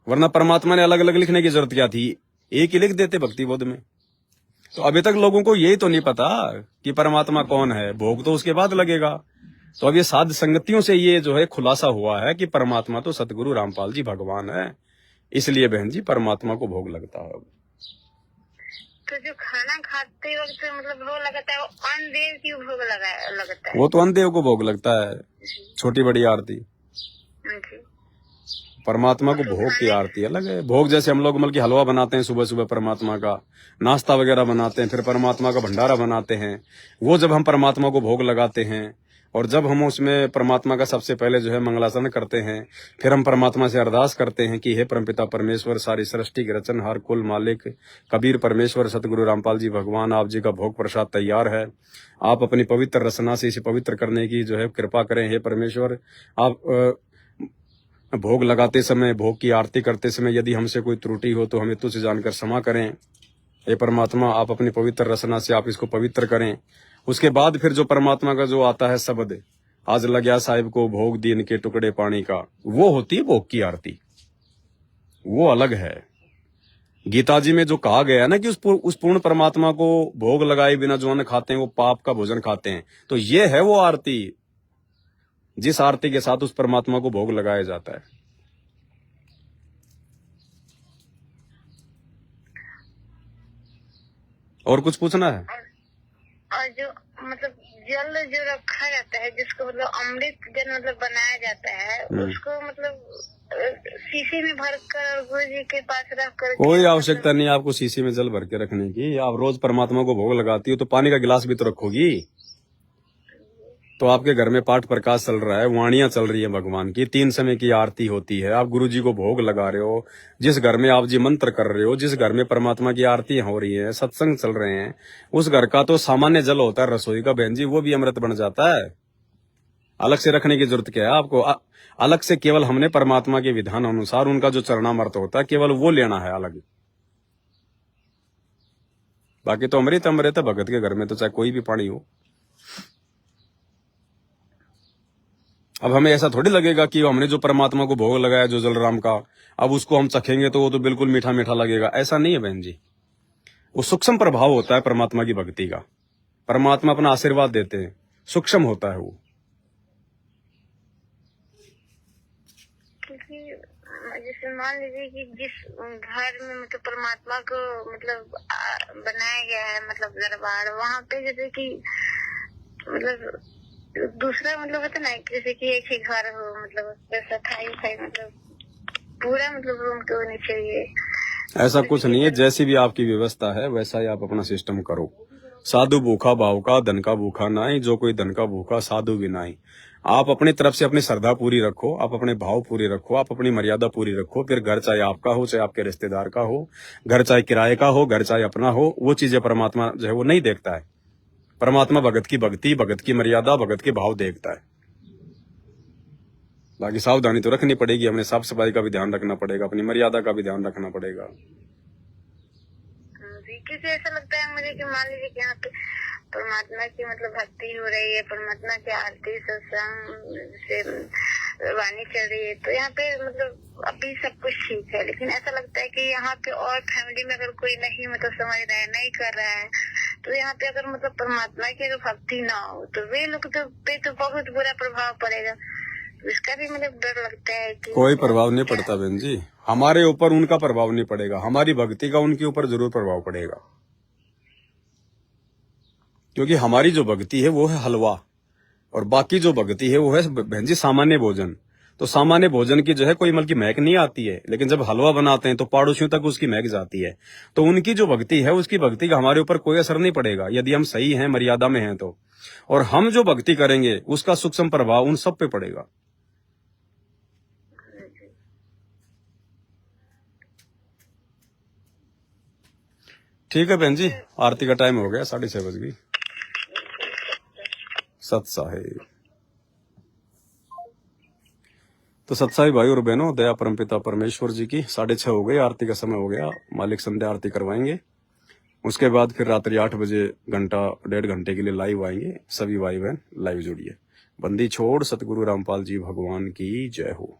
वरना परमात्मा ने अलग अलग लिखने की जरूरत क्या थी, एक ही लिख देते भक्ति बोध में। तो अभी तक लोगों को यही तो नहीं पता कि परमात्मा कौन है, भोग तो उसके बाद लगेगा। तो अब ये साध संगतियों से ये जो है खुलासा हुआ है कि परमात्मा तो सतगुरु रामपाल जी भगवान है, इसलिए बहन जी परमात्मा को भोग लगता है। तो जो खाना खाते वक्त मतलब भोग लगता है वो अन्न देव की भोग लगता है। वो तो अन्नदेव को भोग लगता है, छोटी बड़ी आरती। जी। परमात्मा को तो भोग की खाने आरती अलग है। भोग जैसे हम लोग मतलब हलवा बनाते हैं सुबह सुबह, परमात्मा का नाश्ता वगैरह बनाते हैं, फिर परमात्मा का भंडारा बनाते हैं, वो जब हम परमात्मा को भोग लगाते हैं और जब हम उसमें परमात्मा का सबसे पहले जो है मंगलाचरण करते हैं, फिर हम परमात्मा से अरदास करते हैं कि हे परमपिता परमेश्वर, सारी सृष्टि के रचनहार, कुल मालिक कबीर परमेश्वर सतगुरु रामपाल जी भगवान, आप जी का भोग प्रसाद तैयार है, आप अपनी पवित्र रचना से इसे पवित्र करने की जो है कृपा करें। हे परमेश्वर, आप भोग लगाते समय, भोग की आरती करते समय यदि हमसे कोई त्रुटि हो तो हमें तुझसे जानकर क्षमा करें। हे परमात्मा, आप अपनी पवित्र रचना से आप इसको पवित्र करें। उसके बाद फिर जो परमात्मा का जो आता है शब्द, आज लग्या साहिब को भोग दीन के टुकड़े पानी का, वो होती है भोग की आरती, वो अलग है। गीता जी में जो कहा गया है ना कि उस पूर्ण परमात्मा को भोग लगाए बिना जो अन्न खाते हैं वो पाप का भोजन खाते हैं, तो ये है वो आरती जिस आरती के साथ उस परमात्मा को भोग लगाया जाता है। और कुछ पूछना है? और जो मतलब जल जो रखा जाता है, जिसको मतलब अमृत जल मतलब बनाया जाता है, उसको मतलब शीशे में भरकर गुरु जी के पास रख कर, कोई आवश्यकता नहीं आपको शीशे में जल भर के रखने की। आप रोज परमात्मा को भोग लगाती हो तो पानी का गिलास भी तो रखोगी। तो आपके घर में पाठ प्रकाश चल रहा है, वाणियां चल रही है भगवान की, 3 समय की आरती होती है, आप गुरु जी को भोग लगा रहे हो, जिस घर में आप जी मंत्र कर रहे हो, जिस घर में परमात्मा की आरती हो रही है, सत्संग चल रहे हैं, उस घर का तो सामान्य जल होता है रसोई का बहन जी, वो भी अमृत बन जाता है। अलग से रखने की जरूरत क्या है आपको? अलग से केवल हमने परमात्मा के विधान अनुसार उनका जो चरणामृत होता है केवल वो लेना है अलग। बाकी तो अमृत अमृत है भगत के घर में, तो चाहे कोई भी पानी हो। अब हमें ऐसा थोड़ी लगेगा कि हमने जो परमात्मा को भोग लगाया जो जलराम का, अब उसको हम चखेंगे तो वो तो बिल्कुल मीठा मीठा लगेगा, ऐसा नहीं है बहन जी। वो सूक्ष्म प्रभाव होता है परमात्मा की भक्ति का। परमात्मा अपना आशीर्वाद देते हैं, सूक्ष्म होता है वो। जैसे मान लीजिए कि जिस घर में मतलब परमात्मा को मतलब बनाया गया है मतलब दरबार, वहाँ पे जैसे कि मतलब दूसरा मतलब होता ना, जैसे कि एक ही घर हो, मतलब सफाई मतलब पूरा मतलब रूम तो होनी चाहिए। ऐसा कुछ नहीं है, जैसी भी आपकी व्यवस्था है वैसा ही आप अपना सिस्टम करो। साधु भूखा भाव का, धन का भूखा नाई, जो कोई धन का भूखा साधु भी नाई। आप अपनी तरफ से अपनी श्रद्धा पूरी रखो, आप अपने भाव पूरे रखो, आप अपनी मर्यादा पूरी रखो, फिर घर चाहे आपका हो चाहे आपके रिश्तेदार का हो, घर चाहे किराए का हो, घर चाहे अपना हो, वो चीजें परमात्मा जो है वो नहीं देखता है। परमात्मा भगत की भक्ति, भगत की मर्यादा, भगत के भाव देखता है। बाकी सावधानी तो रखनी पड़ेगी, हमें साफ सफाई का भी ध्यान रखना पड़ेगा, अपनी मर्यादा का भी ध्यान रखना पड़ेगा। किसी ऐसा लगता है मुझे कि मान लीजिए कि यहाँ पे परमात्मा की मतलब भक्ति हो रही है, परमात्मा की आरती सत्संग से वाणी चल रही है, तो यहाँ पे मतलब अभी सब कुछ ठीक है, लेकिन ऐसा लगता है कि यहाँ पे और फैमिली में अगर कोई नहीं मतलब समझ रहा है, नहीं कर रहा है, तो यहाँ पे अगर मतलब परमात्मा की अगर भक्ति ना हो तो वे लोग पे तो बहुत बुरा प्रभाव पड़ेगा। इसका भी मतलब डर लगता है कि कोई प्रभाव नहीं पड़ता बहन जी, हमारे ऊपर उनका प्रभाव नहीं पड़ेगा, हमारी भक्ति का उनके ऊपर जरूर प्रभाव पड़ेगा। क्योंकि हमारी जो भक्ति है वो है हलवा, और बाकी जो भक्ति है वो है बहन जी सामान्य भोजन। तो सामान्य भोजन की जो है कोई मतलब की महक नहीं आती है, लेकिन जब हलवा बनाते हैं तो पड़ोसियों तक उसकी महक जाती है। तो उनकी जो भक्ति है उसकी भक्ति का हमारे ऊपर कोई असर नहीं पड़ेगा यदि हम सही हैं, मर्यादा में हैं तो। और हम जो भक्ति करेंगे उसका सूक्ष्म प्रभाव उन सब पे पड़ेगा। ठीक है बहन जी, आरती का टाइम हो गया, 6:30 बज गई। सत्साहिब। तो सत्साहिब भाई और बहनों, दया परमपिता परमेश्वर जी की 6:30 हो गए, आरती का समय हो गया। मालिक संध्या आरती करवाएंगे, उसके बाद फिर रात्रि 8 बजे घंटा 1.5 घंटे के लिए लाइव आएंगे। सभी भाई बहन लाइव जुड़िए। बंदी छोड़ सतगुरु रामपाल जी भगवान की जय हो।